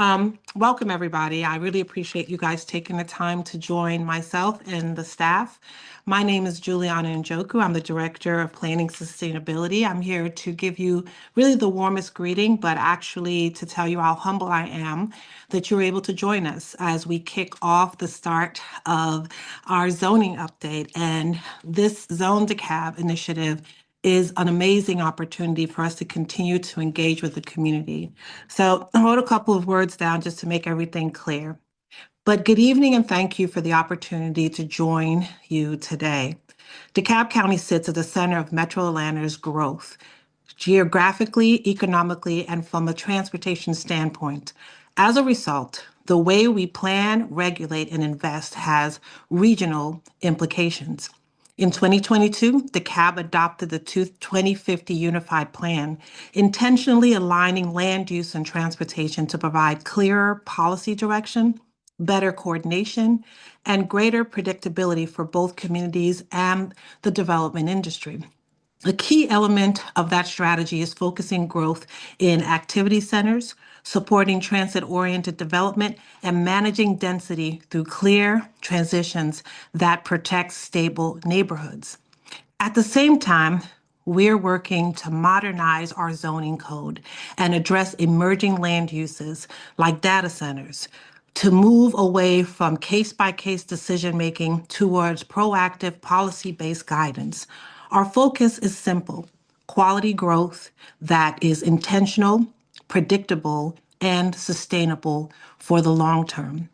Welcome, everybody. I really appreciate you guys taking the time to join myself and the staff. My name is Juliana Njoku. I'm the Director of Planning Sustainability. I'm here to give you really the warmest greeting, but actually to tell you how humble I am that you're able to join us as we kick off the start of our zoning update. And this ZoneDeKalb initiative is an amazing opportunity for us to continue to engage with the community. So I wrote a couple of words down just to make everything clear. But good evening and thank you for the opportunity to join you today. DeKalb County sits at the center of Metro Atlanta's growth, geographically, economically, and from a transportation standpoint. As a result, the way we plan, regulate, and invest has regional implications. In 2022, DeKalb adopted the 2050 Unified Plan, intentionally aligning land use and transportation to provide clearer policy direction, better coordination, and greater predictability for both communities and the development industry. A key element of that strategy is focusing growth in activity centers, supporting transit-oriented development, and managing density through clear transitions that protect stable neighborhoods. At the same time, we're working to modernize our zoning code and address emerging land uses like data centers to move away from case-by-case decision-making towards proactive policy-based guidance. Our focus is simple: quality growth that is intentional, predictable, and sustainable for the long term.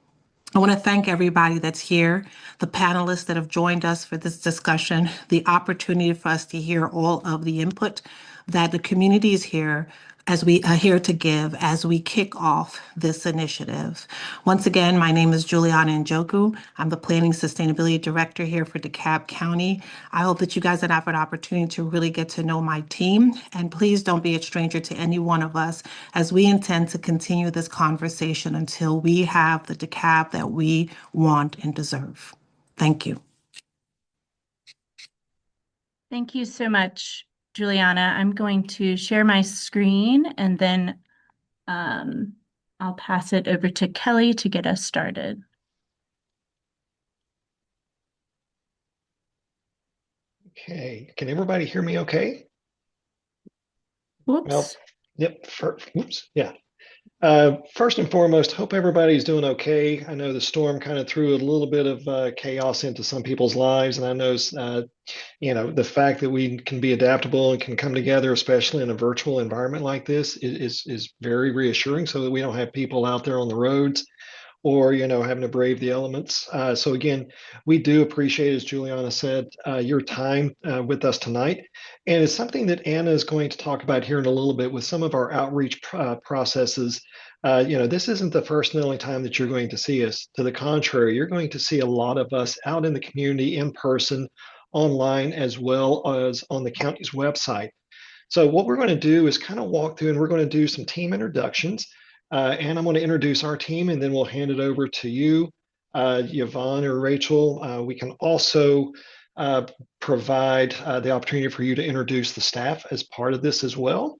I want to thank everybody that's here, the panelists that have joined us for this discussion, the opportunity for us to hear all of the input that the community is here as we are here to give as we kick off this initiative. Once again, my name is Juliana Njoku. I'm the Planning Sustainability Director here for DeKalb County. I hope that you guys have an opportunity to really get to know my team, and please don't be a stranger to any one of us as we intend to continue this conversation until we have the DeKalb that we want and deserve. Thank you. Thank you so much, Juliana. I'm going to share my screen and then I'll pass it over to Kelly to get us started. Okay, can everybody hear me okay? Whoops. Well, yep, oops, yeah. First and foremost, hope everybody's doing okay. I know the storm kind of threw a little bit of chaos into some people's lives, and I know, the fact that we can be adaptable and can come together, especially in a virtual environment like this, is very reassuring, so that we don't have people out there on the roads or having to brave the elements. So again, we do appreciate, as Juliana said, your time with us tonight. And it's something that Anna is going to talk about here in a little bit with some of our outreach processes. This isn't the first and only time that you're going to see us. To the contrary, you're going to see a lot of us out in the community in person, online, as well as on the county's website. So what we're going to do is kind of walk through, and we're going to do some team introductions. And I'm going to introduce our team, and then we'll hand it over to you, Yvonne or Rachel. We can also provide the opportunity for you to introduce the staff as part of this as well.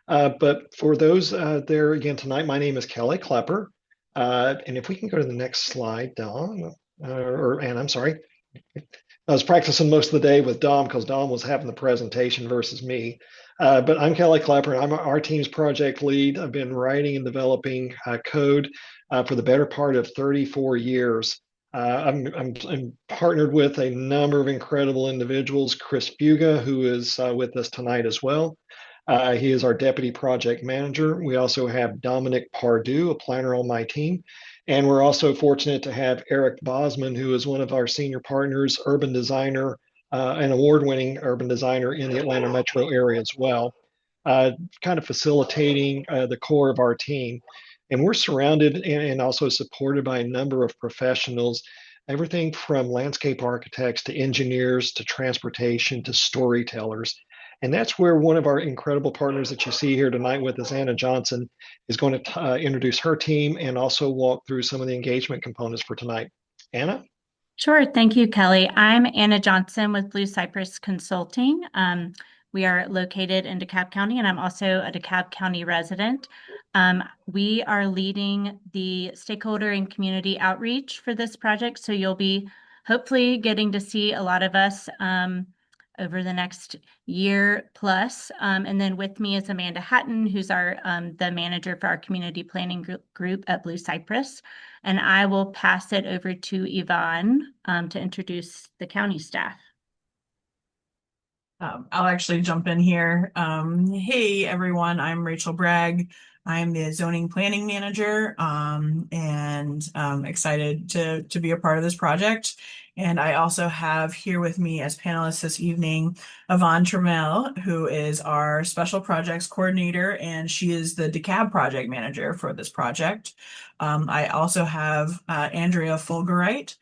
But for those there again tonight, my name is Kelly Klepper. And if we can go to the next slide, Dom, or Ann, I'm sorry. I was practicing most of the day with Dom because Dom was having the presentation versus me. But I'm Kelly Klepper, and I'm our team's project lead. I've been writing and developing code for the better part of 34 years. I'm partnered with a number of incredible individuals. Chris Buga, who is with us tonight as well. He is our deputy project manager. We also have Dominic Pardue, a planner on my team. And we're also fortunate to have Eric Bosman, who is one of our senior partners, urban designer, an award-winning urban designer in the Atlanta metro area as well, kind of facilitating the core of our team. And we're surrounded and also supported by a number of professionals, everything from landscape architects to engineers to transportation to storytellers. And that's where one of our incredible partners that you see here tonight with us, Anna Johnson, is going to introduce her team and also walk through some of the engagement components for tonight. Anna? Sure. Thank you, Kelly. I'm Anna Johnson with Blue Cypress Consulting. We are located in DeKalb County, and I'm also a DeKalb County resident. We are leading the stakeholder and community outreach for this project, so you'll be hopefully getting to see a lot of us over the next year plus. And then with me is Amanda Hatton, who's the manager for our community planning group at Blue Cypress. And I will pass it over to Yvonne to introduce the county staff. I'll actually jump in here. Hey everyone, I'm Rachel Bragg. I'm the zoning planning manager and excited to be a part of this project. And I also have here with me as panelists this evening, Yvonne Trammell, who is our special projects coordinator, and she is the DeKalb project manager for this project. I also have Andrea Fulgerite,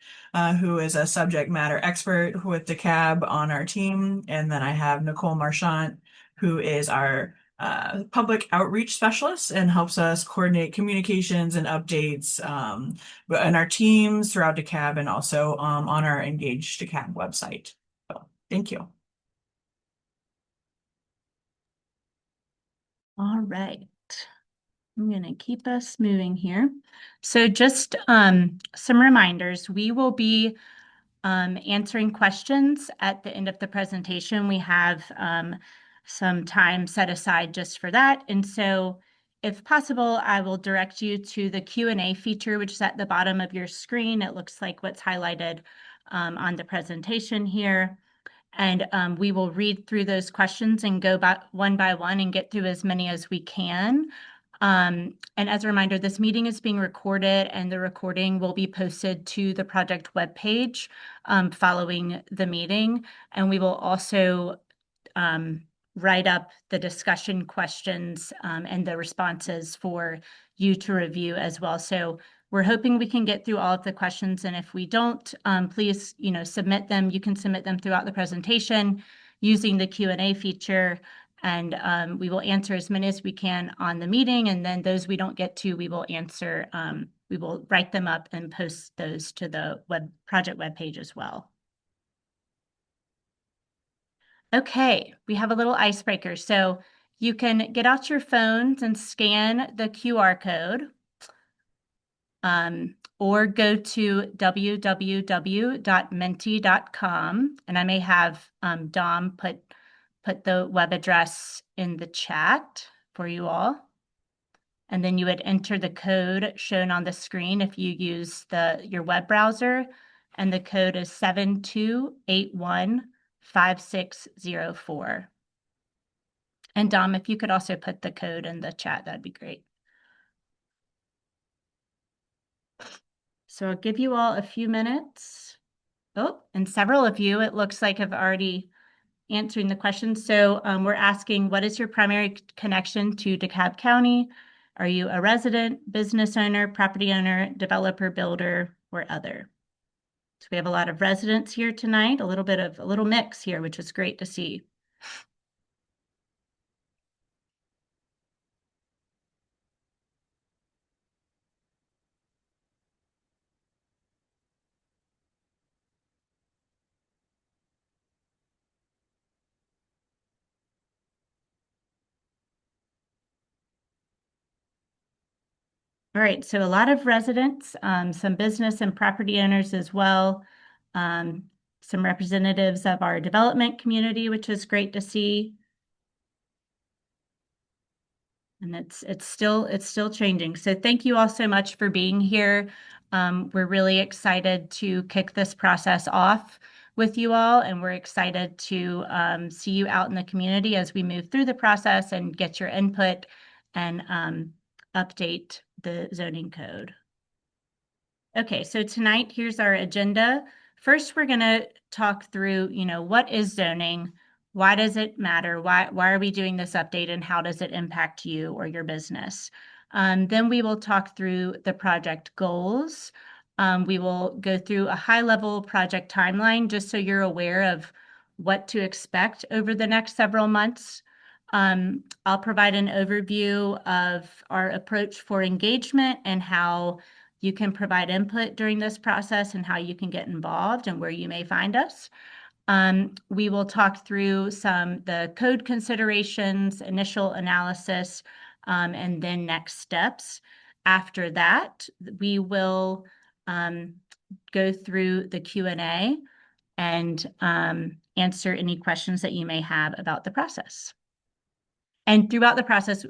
who is a subject matter expert with DeKalb on our team. And then I have Nicole Marchant, who is our public outreach specialist and helps us coordinate communications and updates in our teams throughout DeKalb and also on our Engage DeKalb website. So, thank you. All right. I'm going to keep us moving here. So just some reminders. We will be answering questions at the end of the presentation. We have some time set aside just for that. And so if possible, I will direct you to the Q&A feature, which is at the bottom of your screen. It looks like what's highlighted on the presentation here. And we will read through those questions and go one by one and get through as many as we can. And as a reminder, this meeting is being recorded and the recording will be posted to the project webpage following the meeting. And we will also write up the discussion questions and the responses for you to review as well. So we're hoping we can get through all of the questions. And if we don't, please, submit them. You can submit them throughout the presentation using the Q&A feature. And we will answer as many as we can on the meeting. And then those we don't get to, we will answer, we will write them up and post those to the project webpage as well. Okay, we have a little icebreaker. So you can get out your phones and scan the QR code. Or go to www.menti.com. And I may have Dom put the web address in the chat for you all. And then you would enter the code shown on the screen if you use your web browser. And the code is 72815604. And Dom, if you could also put the code in the chat, that'd be great. So I'll give you all a few minutes. Oh, and several of you, it looks like, have already answering the question. So we're asking, what is your primary connection to DeKalb County? Are you a resident, business owner, property owner, developer, builder, or other? So we have a lot of residents here tonight, a little mix here, which is great to see. All right, so a lot of residents, some business and property owners as well, some representatives of our development community, which is great to see. And it's still changing. So thank you all so much for being here. We're really excited to kick this process off with you all, and we're excited to see you out in the community as we move through the process and get your input and update the zoning code. Okay, so tonight, here's our agenda. First, we're going to talk through, what is zoning? Why does it matter? Why are we doing this update, and how does it impact you or your business? Then we will talk through the project goals. We will go through a high-level project timeline just so you're aware of what to expect over the next several months. I'll provide an overview of our approach for engagement and how you can provide input during this process and how you can get involved and where you may find us. We will talk through the code considerations, initial analysis, and then next steps. After that, we will go through the Q&A and answer any questions that you may have about the process. And throughout the process,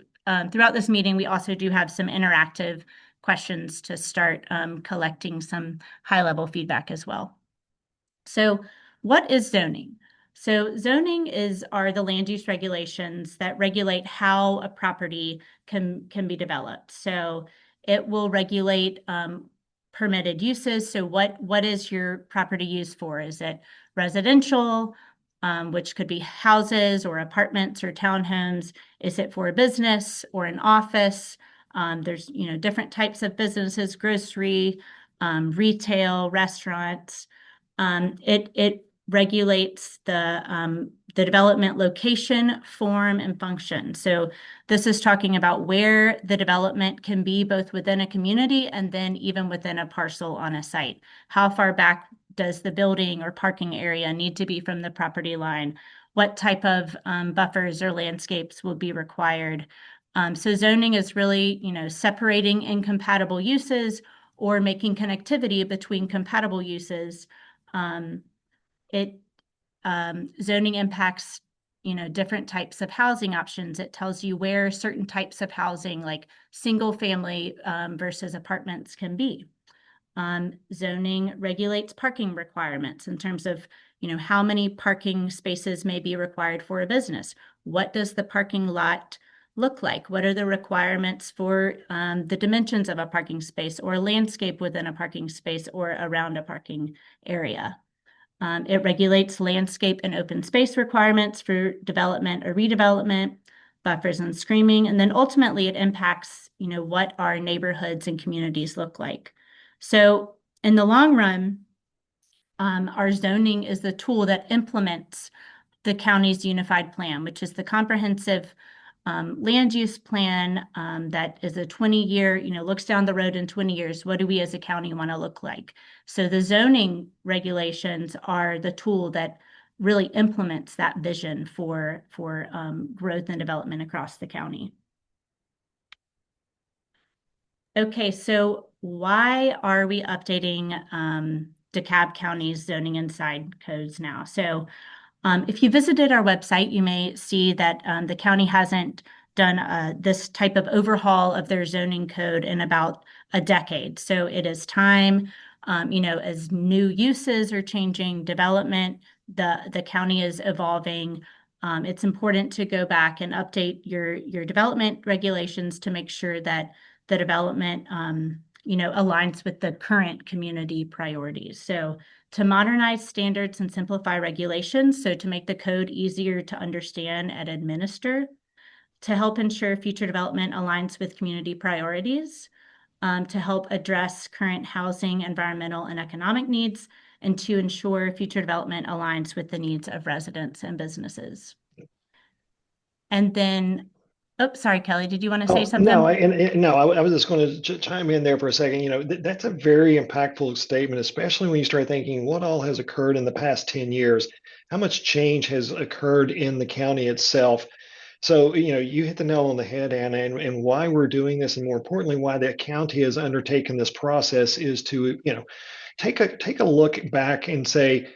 throughout this meeting, we also do have some interactive questions to start collecting some high-level feedback as well. So what is zoning? So zoning are the land use regulations that regulate how a property can be developed. So it will regulate permitted uses. So what is your property used for? Is it residential, which could be houses or apartments or townhomes? Is it for a business or an office? There's different types of businesses, grocery, retail, restaurants. It regulates the development location, form, and function. So this is talking about where the development can be both within a community and then even within a parcel on a site. How far back does the building or parking area need to be from the property line? What type of buffers or landscapes will be required? So zoning is really, separating incompatible uses or making connectivity between compatible uses. Zoning impacts, different types of housing options. It tells you where certain types of housing, like single family versus apartments, can be. Zoning regulates parking requirements in terms of, how many parking spaces may be required for a business. What does the parking lot look like? What are the requirements for the dimensions of a parking space or landscape within a parking space or around a parking area? It regulates landscape and open space requirements for development or redevelopment, buffers and screening, and then ultimately it impacts, what our neighborhoods and communities look like. So in the long run, our zoning is the tool that implements the county's unified plan, which is the comprehensive land use plan that is a 20-year, looks down the road in 20 years. What do we as a county want to look like? So the zoning regulations are the tool that really implements that vision for growth and development across the county. Okay, so why are we updating DeKalb County's zoning and sign codes now? So if you visited our website, you may see that the county hasn't done this type of overhaul of their zoning code in about a decade. So it is time, as new uses are changing, development, the county is evolving. It's important to go back and update your development regulations to make sure that the development, aligns with the current community priorities. So to modernize standards and simplify regulations, so to make the code easier to understand and administer, to help ensure future development aligns with community priorities, to help address current housing, environmental, and economic needs, and to ensure future development aligns with the needs of residents and businesses. And then, oh, sorry, Kelly, did you want to say something? No, I was just going to chime in there for a second. That's a very impactful statement, especially when you start thinking what all has occurred in the past 10 years, how much change has occurred in the county itself. So, you hit the nail on the head, Anna, and why we're doing this, and more importantly, why the county has undertaken this process is to, take a look back and say,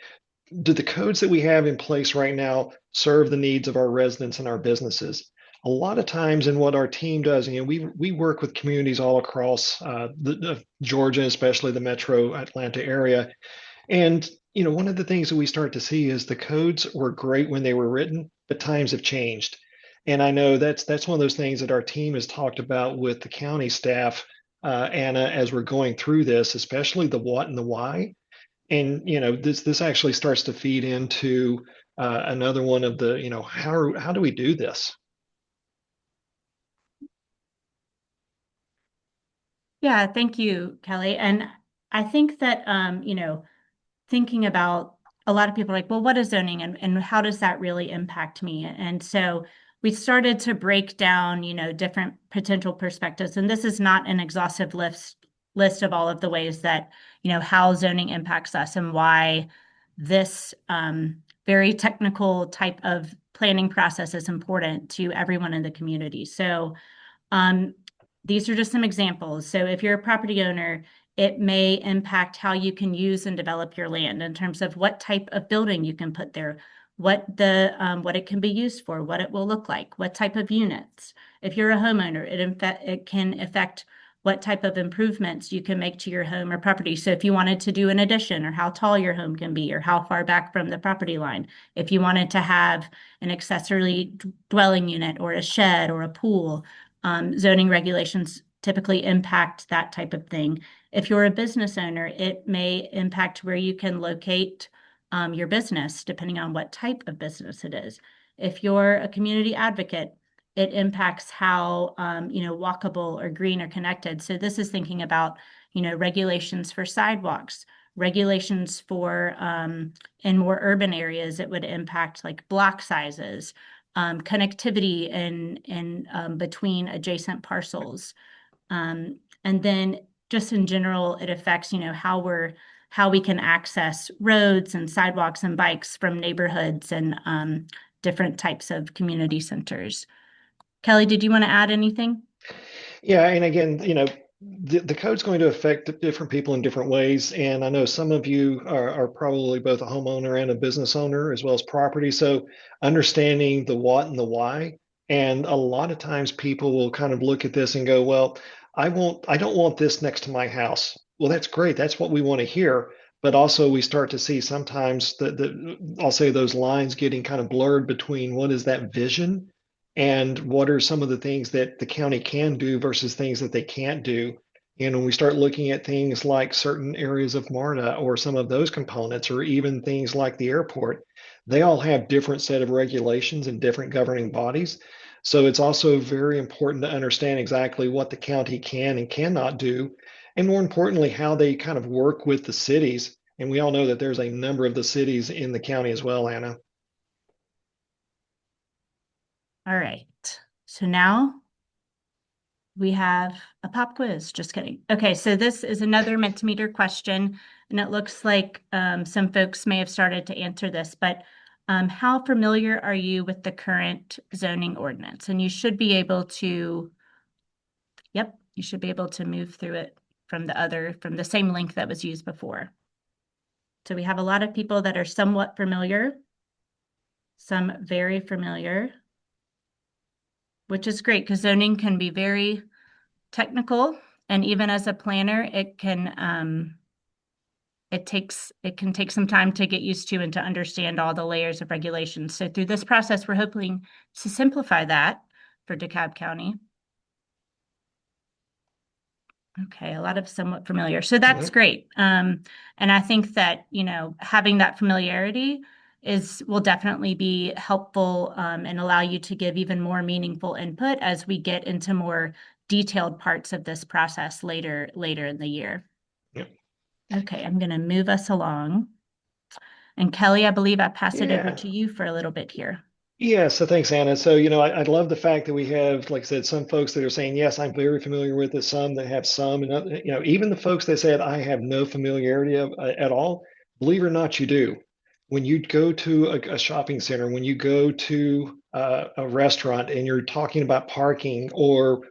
do the codes that we have in place right now serve the needs of our residents and our businesses? A lot of times in what our team does, we work with communities all across Georgia, especially the metro Atlanta area. And, one of the things that we start to see is the codes were great when they were written, but times have changed. And I know that's one of those things that our team has talked about with the county staff, Anna, as we're going through this, especially the what and the why. And, this actually starts to feed into another one of the, how do we do this? Yeah, thank you, Kelly. And I think that, thinking about a lot of people are like, well, what is zoning and how does that really impact me? And so we started to break down, different potential perspectives. And this is not an exhaustive list of all of the ways that, how zoning impacts us and why this very technical type of planning process is important to everyone in the community. So these are just some examples. So if you're a property owner, it may impact how you can use and develop your land in terms of what type of building you can put there, what it can be used for, what it will look like, what type of units. If you're a homeowner, it can affect what type of improvements you can make to your home or property. So if you wanted to do an addition, or how tall your home can be, or how far back from the property line, if you wanted to have an accessory dwelling unit or a shed or a pool, zoning regulations typically impact that type of thing. If you're a business owner, it may impact where you can locate your business, depending on what type of business it is. If you're a community advocate, it impacts how, walkable or green or connected. So this is thinking about, regulations for sidewalks, regulations for, in more urban areas, it would impact like block sizes, connectivity in between adjacent parcels. And then just in general, it affects, how we can access roads and sidewalks and bikes from neighborhoods and different types of community centers. Kelly, did you want to add anything? Yeah, and again, the code's going to affect different people in different ways. And I know some of you are probably both a homeowner and a business owner, as well as property. So understanding the what and the why. And a lot of times people will kind of look at this and go, well, I don't want this next to my house. Well, that's great. That's what we want to hear. But also we start to see sometimes I'll say those lines getting kind of blurred between what is that vision and what are some of the things that the county can do versus things that they can't do. And when we start looking at things like certain areas of MARTA or some of those components, or even things like the airport, they all have different set of regulations and different governing bodies. So it's also very important to understand exactly what the county can and cannot do, and more importantly, how they kind of work with the cities. And we all know that there's a number of the cities in the county as well, Anna. All right. So now we have a pop quiz. Just kidding. Okay, so this is another Mentimeter question, and it looks like some folks may have started to answer this, but how familiar are you with the current zoning ordinance? And you should be able to, you should be able to move through it from the same link that was used before. So we have a lot of people that are somewhat familiar, some very familiar, which is great because zoning can be very technical, and even as a planner, it can take some time to get used to and to understand all the layers of regulations. So through this process, we're hoping to simplify that for DeKalb County. Okay, a lot of somewhat familiar. So that's great. And I think that, having that familiarity will definitely be helpful and allow you to give even more meaningful input as we get into more detailed parts of this process later in the year. Yep. Okay, I'm going to move us along. And Kelly, I believe I pass it over to you for a little bit here. Yeah, so thanks, Anna. So, I love the fact that we have, like I said, some folks that are saying, yes, I'm very familiar with it, some that have some, and, even the folks that said, I have no familiarity at all, believe it or not, you do. When you go to a shopping center, when you go to a restaurant and you're talking about parking or,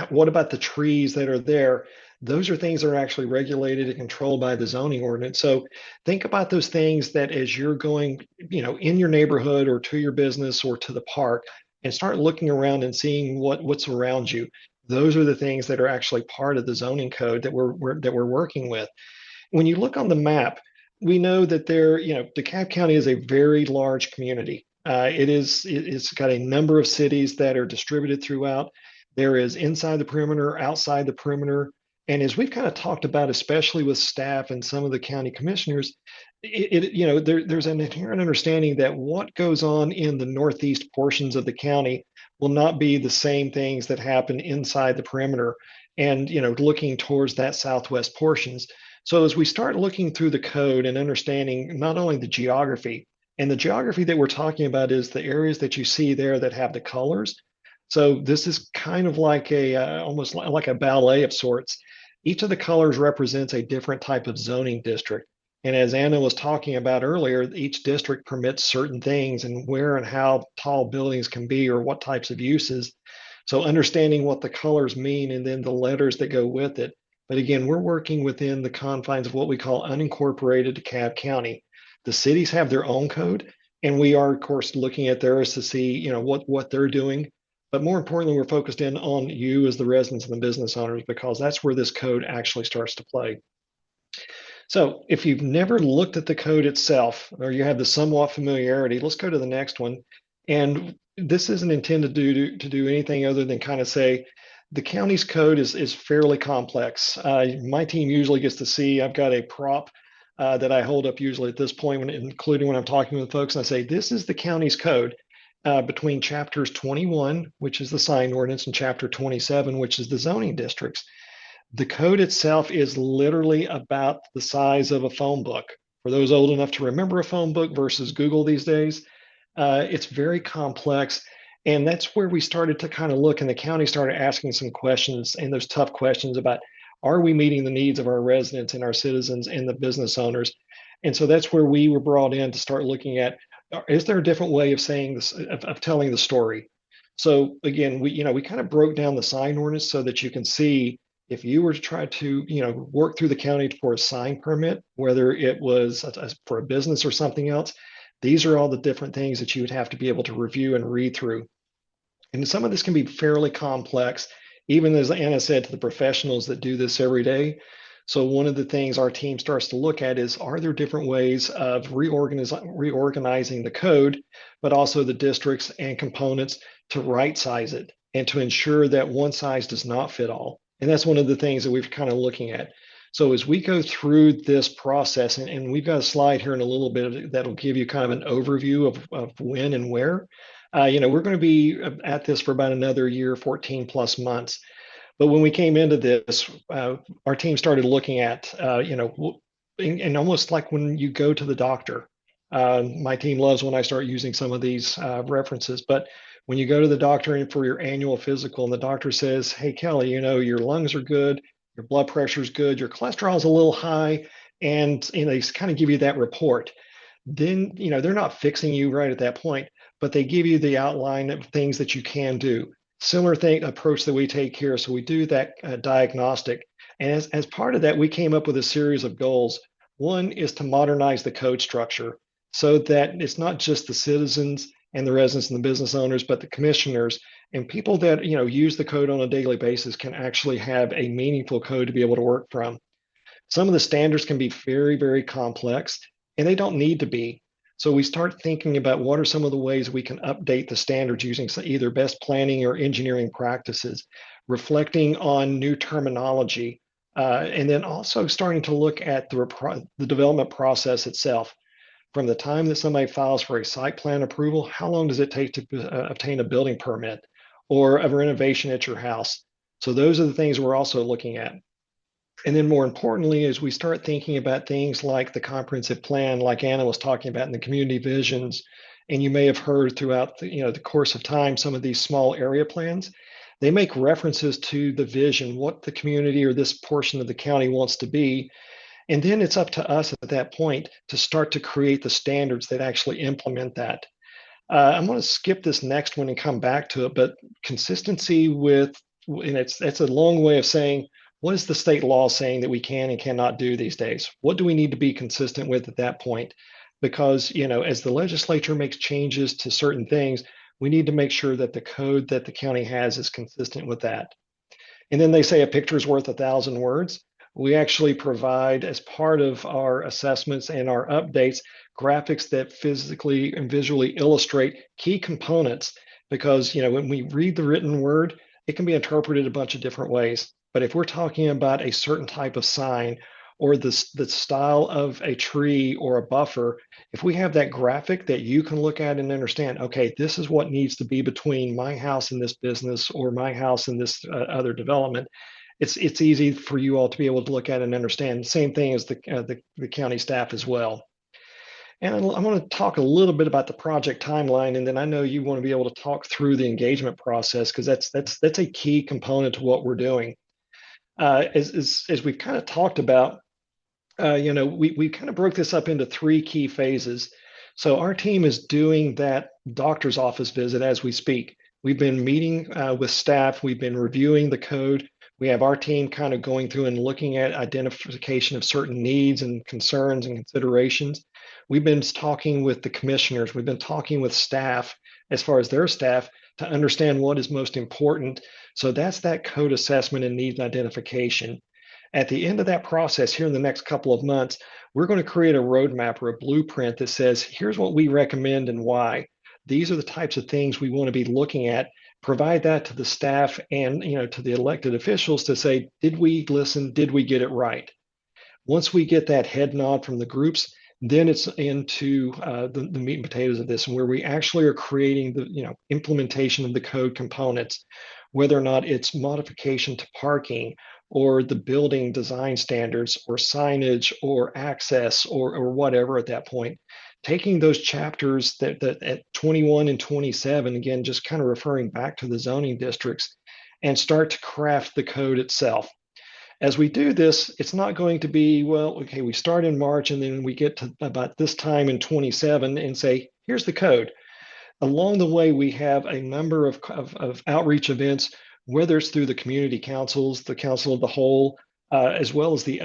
what about the trees that are there? Those are things that are actually regulated and controlled by the zoning ordinance. So think about those things that as you're going, in your neighborhood or to your business or to the park, and start looking around and seeing what's around you. Those are the things that are actually part of the zoning code that we're working with. When you look on the map, we know that DeKalb County is a very large community. It's got a number of cities that are distributed throughout. There is inside the perimeter, outside the perimeter. And as we've kind of talked about, especially with staff and some of the county commissioners, there's an inherent understanding that what goes on in the northeast portions of the county will not be the same things that happen inside the perimeter and, looking towards that southwest portions. So as we start looking through the code and understanding not only the geography, and the geography that we're talking about is the areas that you see there that have the colors. So this is kind of like almost like a ballet of sorts. Each of the colors represents a different type of zoning district. And as Anna was talking about earlier, each district permits certain things and where and how tall buildings can be or what types of uses. So understanding what the colors mean and then the letters that go with it. But again, we're working within the confines of what we call unincorporated DeKalb County. The cities have their own code, and we are, of course, looking at theirs to see, what they're doing. But more importantly, we're focused in on you as the residents and the business owners, because that's where this code actually starts to play. So if you've never looked at the code itself, or you have the somewhat familiarity, let's go to the next one. And this isn't intended to do anything other than kind of say, the county's code is fairly complex. My team usually gets to see, I've got a prop that I hold up usually at this point, including when I'm talking with folks, and I say, this is the county's code between chapters 21, which is the sign ordinance, and chapter 27, which is the zoning districts. The code itself is literally about the size of a phone book. For those old enough to remember a phone book versus Google these days, it's very complex. And that's where we started to kind of look, and the county started asking some questions, and those tough questions about, are we meeting the needs of our residents and our citizens and the business owners? And so that's where we were brought in to start looking at, is there a different way of saying this, of telling the story? So again, we kind of broke down the sign ordinance so that you can see, if you were to try to, work through the county for a sign permit, whether it was for a business or something else, these are all the different things that you would have to be able to review and read through. And some of this can be fairly complex, even as Anna said, to the professionals that do this every day. So one of the things our team starts to look at is, are there different ways of reorganizing the code, but also the districts and components to right size it and to ensure that one size does not fit all. And that's one of the things that we're kind of looking at. So as we go through this process, and we've got a slide here in a little bit that'll give you kind of an overview of when and where, we're going to be at this for about another year, 14 plus months. But when we came into this, our team started looking at, and almost like when you go to the doctor. My team loves when I start using some of these references, but when you go to the doctor and for your annual physical, and the doctor says, hey, Kelly, your lungs are good, your blood pressure is good, your cholesterol is a little high, and they kind of give you that report. Then, they're not fixing you right at that point, but they give you the outline of things that you can do. Similar approach that we take here. So we do that diagnostic. And as part of that, we came up with a series of goals. One is to modernize the code structure so that it's not just the citizens and the residents and the business owners, but the commissioners and people that use the code on a daily basis can actually have a meaningful code to be able to work from. Some of the standards can be very, very complex, and they don't need to be. So we start thinking about what are some of the ways we can update the standards using either best planning or engineering practices, reflecting on new terminology, and then also starting to look at the development process itself. From the time that somebody files for a site plan approval, how long does it take to obtain a building permit or a renovation at your house? So those are the things we're also looking at. And then more importantly, as we start thinking about things like the comprehensive plan, like Anna was talking about in the community visions, and you may have heard throughout the course of time, some of these small area plans, they make references to the vision, what the community or this portion of the county wants to be. And then it's up to us at that point to start to create the standards that actually implement that. I'm going to skip this next one and come back to it, but consistency with, and it's a long way of saying, what is the state law saying that we can and cannot do these days? What do we need to be consistent with at that point? Because, as the legislature makes changes to certain things, we need to make sure that the code that the county has is consistent with that. And then they say a picture is worth 1,000 words. We actually provide, as part of our assessments and our updates, graphics that physically and visually illustrate key components, because when we read the written word, it can be interpreted a bunch of different ways. But if we're talking about a certain type of sign or the style of a tree or a buffer, if we have that graphic that you can look at and understand, okay, this is what needs to be between my house and this business or my house and this other development, it's easy for you all to be able to look at and understand. Same thing as the county staff as well. And I want to talk a little bit about the project timeline, and then I know you want to be able to talk through the engagement process, because that's a key component to what we're doing. As we've kind of talked about, we kind of broke this up into three key phases. So our team is doing that doctor's office visit as we speak. We've been meeting with staff. We've been reviewing the code. We have our team kind of going through and looking at identification of certain needs and concerns and considerations. We've been talking with the commissioners. We've been talking with staff as far as their staff to understand what is most important. So that's that code assessment and needs identification. At the end of that process, here in the next couple of months, we're going to create a roadmap or a blueprint that says, here's what we recommend and why. These are the types of things we want to be looking at. Provide that to the staff and to the elected officials to say, did we listen? Did we get it right? Once we get that head nod from the groups, then it's into the meat and potatoes of this, and where we actually are creating the implementation of the code components, whether or not it's modification to parking or the building design standards or signage or access or whatever at that point. Taking those chapters that at 21 and 27, again, just kind of referring back to the zoning districts, and start to craft the code itself. As we do this, it's not going to be, well, okay, we start in March and then we get to about this time in 27 and say, here's the code. Along the way, we have a number of outreach events, whether it's through the community councils, the council of the whole, as well as the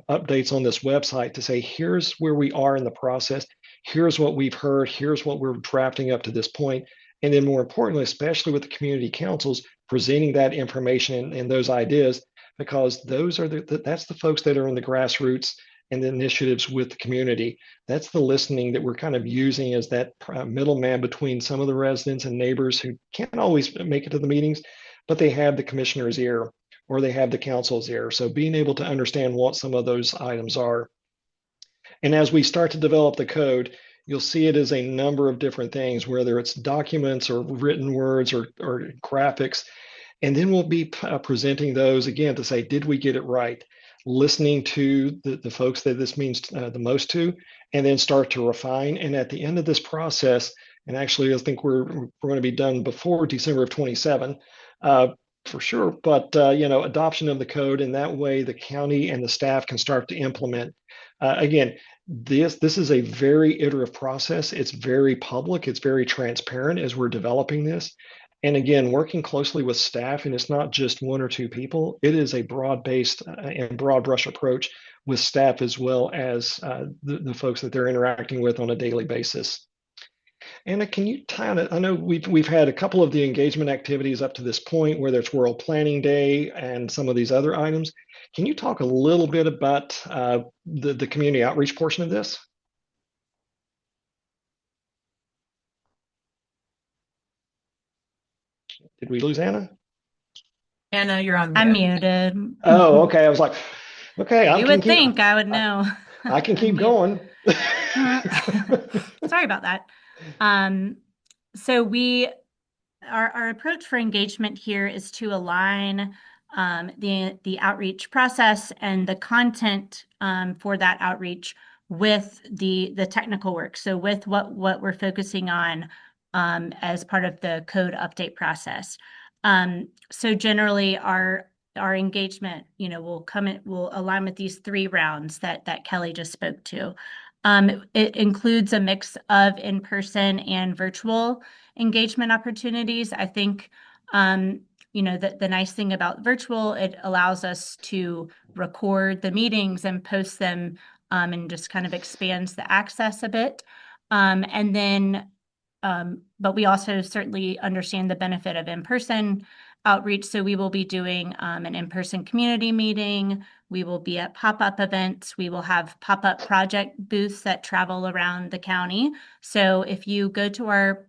updates on this website to say, here's where we are in the process. Here's what we've heard. Here's what we're drafting up to this point. And then more importantly, especially with the community councils, presenting that information and those ideas, because those are that's the folks that are in the grassroots and the initiatives with the community. That's the listening that we're kind of using as that middleman between some of the residents and neighbors who can't always make it to the meetings, but they have the commissioner's ear or they have the council's ear. So being able to understand what some of those items are. And as we start to develop the code, you'll see it as a number of different things, whether it's documents or written words or graphics. And then we'll be presenting those again to say, did we get it right? Listening to the folks that this means the most to, and then start to refine. And at the end of this process, and actually I think we're going to be done before December of 27 for sure, but adoption of the code, and that way the county and the staff can start to implement. Again, this is a very iterative process. It's very public. It's very transparent as we're developing this. And again, working closely with staff, and it's not just one or two people, it is a broad-based and broad brush approach with staff as well as the folks that they're interacting with on a daily basis. Anna, can you tie on it? I know we've had a couple of the engagement activities up to this point, whether it's World Planning Day and some of these other items. Can you talk a little bit about the community outreach portion of this? Did we lose Anna? Anna, you're on I'm mute. muted. Oh, okay. I was like, okay. You would think I would know. I can keep going. Sorry about that. So our approach for engagement here is to align the outreach process and the content for that outreach with the technical work. So with what we're focusing on as part of the code update process. So generally our engagement, will align with these 3 rounds that Kelly just spoke to. It includes a mix of in-person and virtual engagement opportunities. I think, the nice thing about virtual, it allows us to record the meetings and post them and just kind of expands the access a bit. But we also certainly understand the benefit of in-person outreach. So we will be doing an in-person community meeting. We will be at pop-up events. We will have pop-up project booths that travel around the county. So if you go to our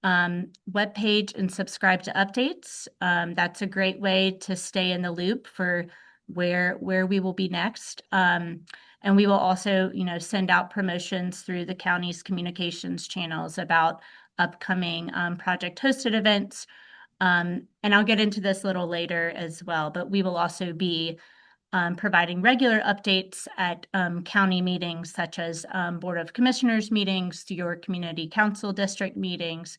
webpage and subscribe to updates, that's a great way to stay in the loop for where we will be next. And we will also, send out promotions through the county's communications channels about upcoming project hosted events. And I'll get into this a little later as well, but we will also be providing regular updates at county meetings such as Board of Commissioners meetings, your community council district meetings.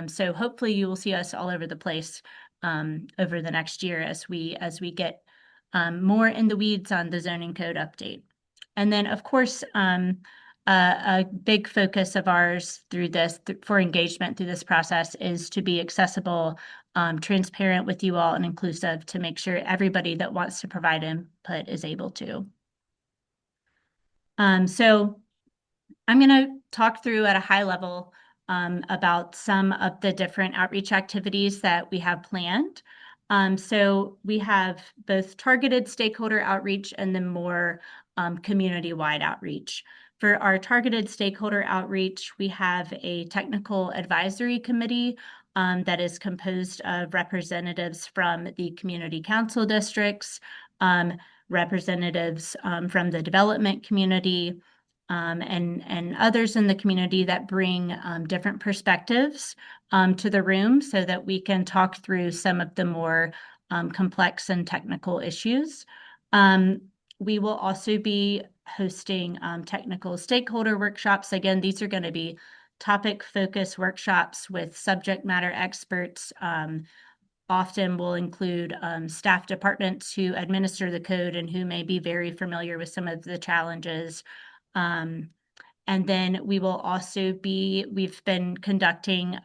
So hopefully you will see us all over the place over the next year as we get more in the weeds on the zoning code update. And then, of course, a big focus of ours through this, for engagement through this process, is to be accessible, transparent with you all, and inclusive to make sure everybody that wants to provide input is able to. So I'm going to talk through at a high level about some of the different outreach activities that we have planned. So we have both targeted stakeholder outreach and then more community-wide outreach. For our targeted stakeholder outreach, we have a technical advisory committee that is composed of representatives from the community council districts, representatives from the development community, and others in the community that bring different perspectives to the room so that we can talk through some of the more complex and technical issues. We will also be hosting technical stakeholder workshops. Again, these are going to be topic-focused workshops with subject matter experts. Often will include staff departments who administer the code and who may be very familiar with some of the challenges. And then we will also we've been conducting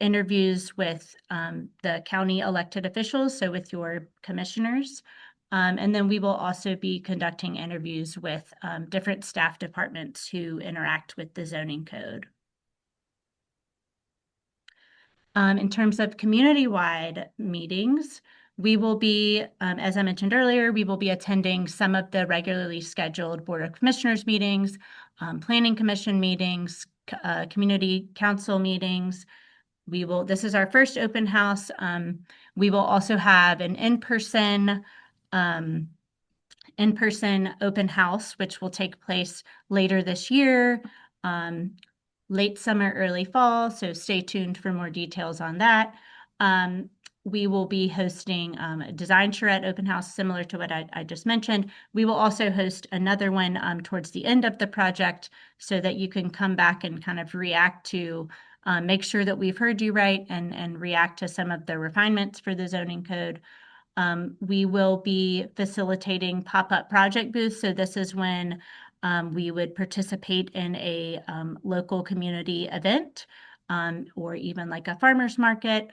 interviews with the county elected officials, so with your commissioners. And then we will also be conducting interviews with different staff departments who interact with the zoning code. In terms of community-wide meetings, we will be, as I mentioned earlier, we will be attending some of the regularly scheduled Board of Commissioners meetings, Planning Commission meetings, Community Council meetings. This is our first open house. We will also have an in-person open house, which will take place later this year, late summer, early fall. So stay tuned for more details on that. We will be hosting a design charrette open house, similar to what I just mentioned. We will also host another one towards the end of the project so that you can come back and kind of react to, make sure that we've heard you right and react to some of the refinements for the zoning code. We will be facilitating pop-up project booths. So this is when we would participate in a local community event or even like a farmer's market.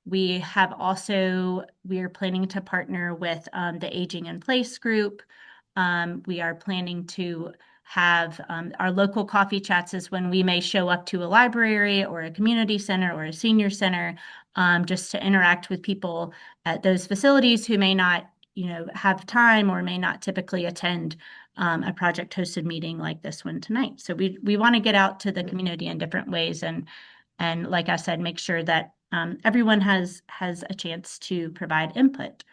We are planning to partner with the Aging in Place group. We are planning to have our local coffee chats is when we may show up to a library or a community center or a senior center just to interact with people at those facilities who may not, have time or may not typically attend a project hosted meeting like this one tonight. So we want to get out to the community in different ways and like I said, make sure that everyone has a chance to provide input.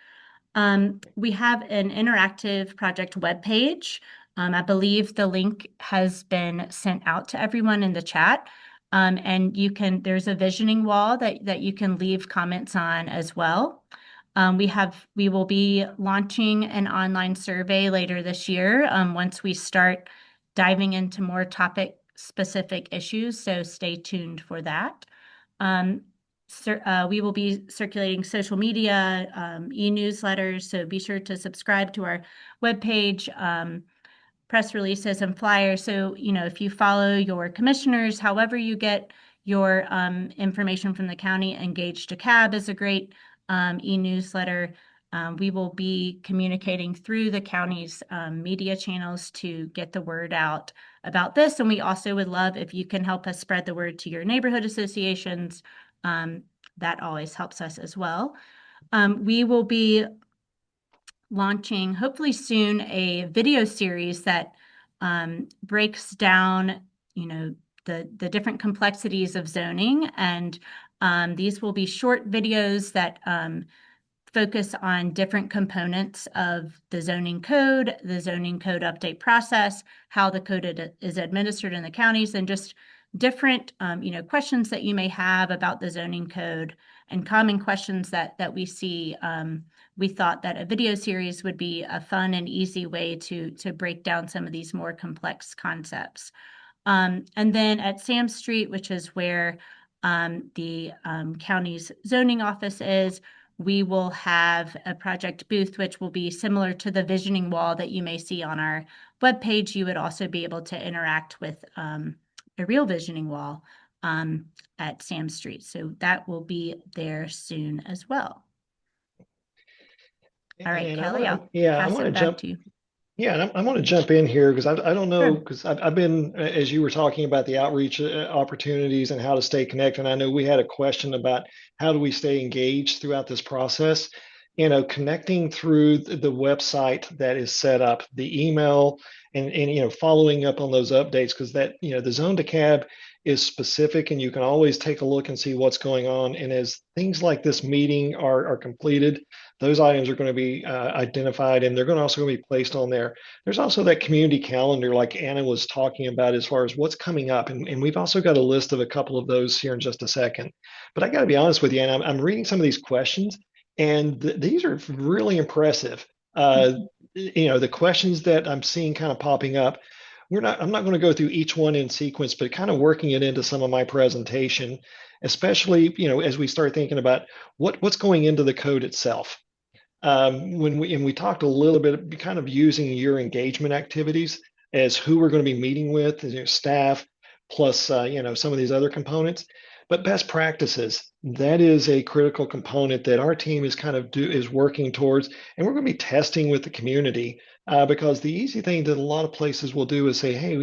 We have an interactive project webpage. I believe the link has been sent out to everyone in the chat. And there's a visioning wall that you can leave comments on as well. We will be launching an online survey later this year once we start diving into more topic specific issues. So stay tuned for that. We will be circulating social media, e-newsletters, so be sure to subscribe to our webpage, press releases and flyers. So, if you follow your commissioners, however you get your information from the county, Engage DeKalb is a great e-newsletter. We will be communicating through the county's media channels to get the word out about this. And we also would love if you can help us spread the word to your neighborhood associations. That always helps us as well. We will be launching, hopefully soon, a video series that breaks down, the different complexities of zoning. And these will be short videos that focus on different components of the zoning code update process, how the code is administered in the counties, and just different, questions that you may have about the zoning code and common questions that we see. We thought that a video series would be a fun and easy way to break down some of these more complex concepts. And then at Sam Street, which is where the county's zoning office is, we will have a project booth, which will be similar to the visioning wall that you may see on our webpage. You would also be able to interact with a real visioning wall at Sam Street. So that will be there soon as well. All right, And Kelly, I'll I pass want to it back jump. to you. Yeah, and I want to jump in here because I don't know, Sure. because I've been, as you were talking about the outreach opportunities and how to stay connected, and I know we had a question about how do we stay engaged throughout this process. Connecting through the website that is set up, the email, and following up on those updates, because that, the ZoneDeKalb is specific, and you can always take a look and see what's going on. And as things like this meeting are completed, those items are going to be identified, and they're going to also be placed on there. There's also that community calendar, like Anna was talking about, as far as what's coming up. And we've also got a list of a couple of those here in just a second. But I got to be honest with you, Anna, I'm reading some of these questions, and these are really impressive. The questions that I'm seeing kind of popping up, I'm not going to go through each one in sequence, but kind of working it into some of my presentation, especially, as we start thinking about what's going into the code itself. When we talked a little bit, kind of using your engagement activities as who we're going to be meeting with, staff, plus some of these other components. But best practices, that is a critical component that our team is working towards, and we're going to be testing with the community, because the easy thing that a lot of places will do is say, hey,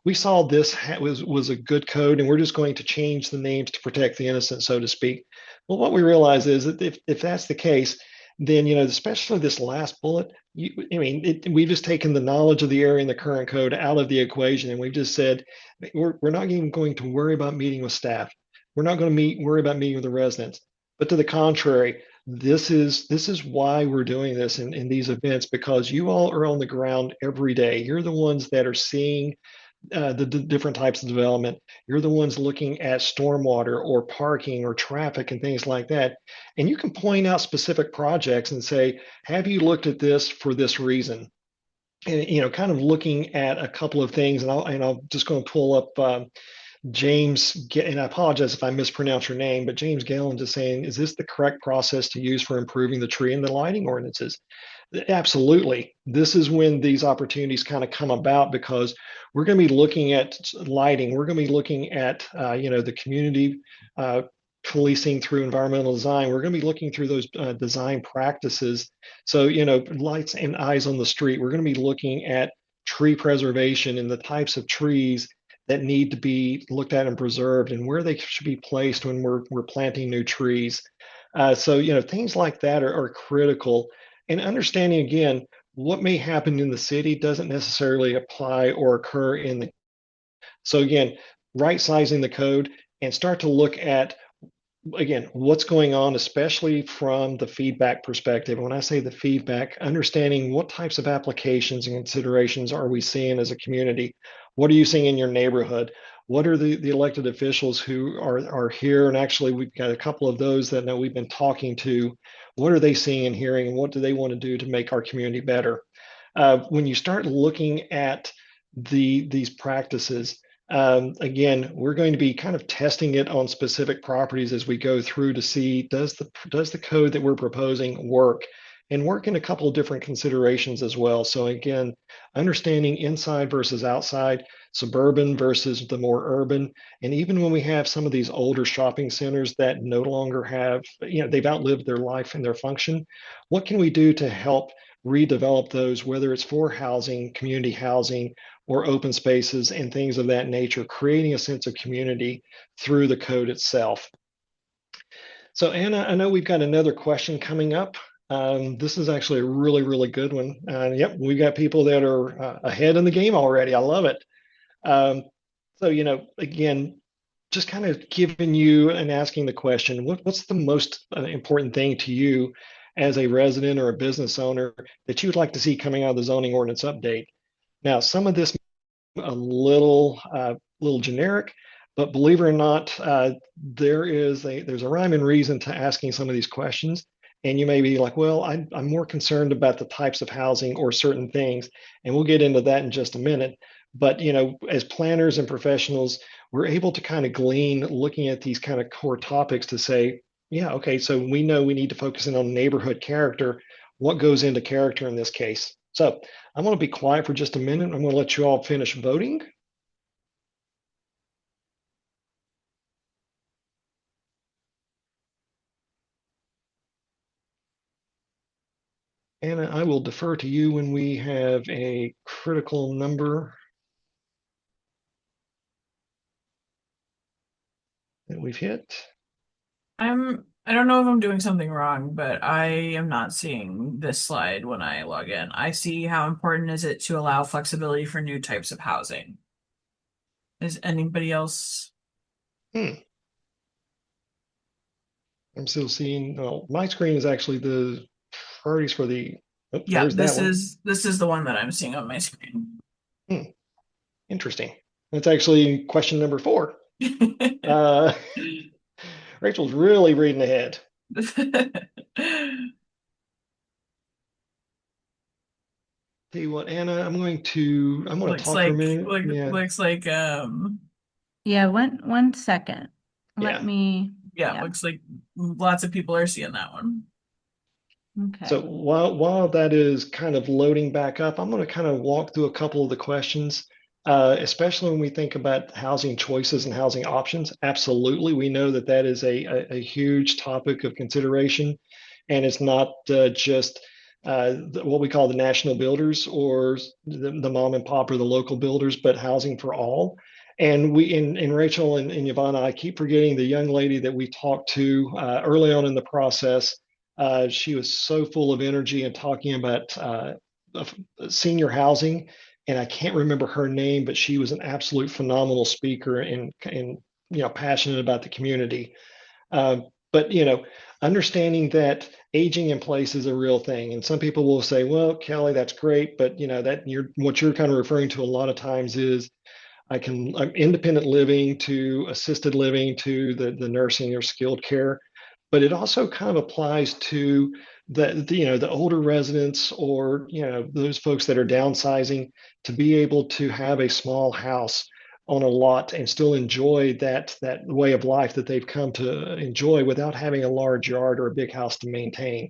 we saw this was a good code, and we're just going to change the names to protect the innocent, so to speak. Well, what we realize is that if that's the case, then especially this last bullet, we've just taken the knowledge of the area and the current code out of the equation, and we've just said we're not even going to worry about meeting with staff. We're not going to worry about meeting with the residents. But to the contrary, this is why we're doing this in these events, because you all are on the ground every day. You're the ones that are seeing the different types of development. You're the ones looking at stormwater or parking or traffic and things like that. And you can point out specific projects and say, have you looked at this for this reason? And, kind of looking at a couple of things, and I'll just going to pull up James, and I apologize if I mispronounce your name, but James Gallen is saying, is this the correct process to use for improving the tree and the lighting ordinances? Absolutely. This is when these opportunities kind of come about, because we're going to be looking at lighting. We're going to be looking at, the community policing through environmental design. We're going to be looking through those design practices. So, lights and eyes on the street. We're going to be looking at tree preservation and the types of trees that need to be looked at and preserved, and where they should be placed when we're planting new trees. So things like that are critical. And understanding, again, what may happen in the city doesn't necessarily apply or occur in the. So again, right sizing the code and start to look at, again, what's going on, especially from the feedback perspective. When I say the feedback, understanding what types of applications and considerations are we seeing as a community? What are you seeing in your neighborhood? What are the elected officials who are here? And actually, we've got a couple of those that we've been talking to. What are they seeing and hearing, and what do they want to do to make our community better? When you start looking at these practices, again, we're going to be kind of testing it on specific properties as we go through to see, does the code that we're proposing work, and work in a couple of different considerations as well. So again, understanding inside versus outside, suburban versus the more urban. And even when we have some of these older shopping centers that no longer have, they've outlived their life and their function, what can we do to help redevelop those, whether it's for housing, community housing, or open spaces and things of that nature, creating a sense of community through the code itself. So Anna, I know we've got another question coming up. This is actually a really, really good one. Yep, we've got people that are ahead in the game already. I love it. So, again, just kind of giving you and asking the question, what's the most important thing to you as a resident or a business owner that you'd like to see coming out of the zoning ordinance update? Now, some of this a little generic, but believe it or not, there's a rhyme and reason to asking some of these questions. And you may be like, well, I'm more concerned about the types of housing or certain things, and we'll get into that in just a minute. But as planners and professionals, we're able to kind of glean, looking at these kind of core topics, to say, Yeah, okay. So we know we need to focus in on neighborhood character. What goes into character in this case? So I'm going to be quiet for just a minute. I'm going to let you all finish voting. And I will defer to you when we have a critical number that we've hit. I don't know if I'm doing something wrong, but I am not seeing this slide when I log in. I see how important is it to allow flexibility for new types of housing. Is anybody else? Hmm. I'm still seeing, well, my screen is actually the priorities for the, oh, Yeah, there's that one. this is the one that I'm seeing on my screen. Hmm. Interesting. That's actually question number 4. Uh, Rachel's really reading ahead. Tell you what, Anna, I'm going to Looks talk for a like minute. Yeah, looks like Yeah, one second. Let yeah. me, yeah, yeah, looks like lots of people are seeing that one. So okay. while that is kind of loading back up, I'm going to kind of walk through a couple of the questions, especially when we think about housing choices and housing options. Absolutely, we know that that is a huge topic of consideration, and it's not just what we call the national builders or the mom and pop or the local builders, but housing for all. And we in Rachel and Yvonne, I keep forgetting the young lady that we talked to early on in the process. She was so full of energy and talking about senior housing, and I can't remember her name, but she was an absolute phenomenal speaker and passionate about the community. Uh, but understanding that aging in place is a real thing, and some people will say, "Well, Kelly, that's great," but that what you're kind of referring to a lot of times is I'm independent living to assisted living to the nursing or skilled care, but it also kind of applies to the older residents or those folks that are downsizing to be able to have a small house on a lot and still enjoy that way of life that they've come to enjoy without having a large yard or a big house to maintain.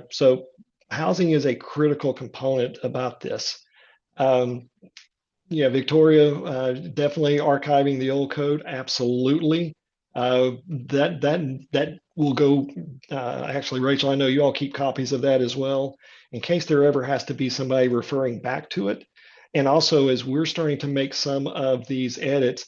So housing is a critical component about this. Um, yeah, Victoria, definitely archiving the old code. Absolutely. That will go. Actually, Rachel, I know you all keep copies of that as well, in case there ever has to be somebody referring back to it. And also, as we're starting to make some of these edits,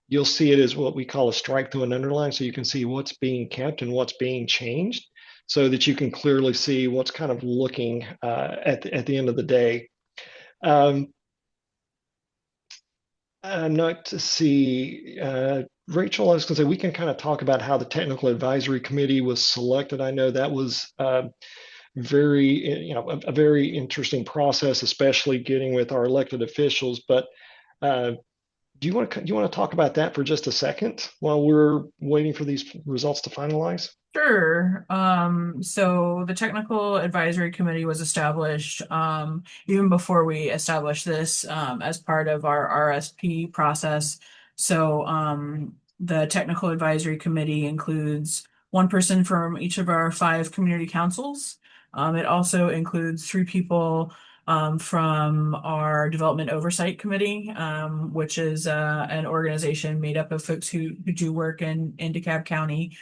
you'll see it as what we call a strike through and underline, so you can see what's being kept and what's being changed, so that you can clearly see what's kind of looking at the end of the day. Um, not to see. Rachel, I was going to say, we can kind of talk about how the technical advisory committee was selected. I know that was very, a very interesting process, especially getting with our elected officials. But uh, do you want to talk about that for just a second while we're waiting for these results to finalize? Sure. So the technical advisory committee was established even before we established this as part of our RSP process. So the technical advisory committee includes one person from each of our 5 community councils. It also includes 3 people from our development oversight committee, which is an organization made up of folks who do work in DeKalb County,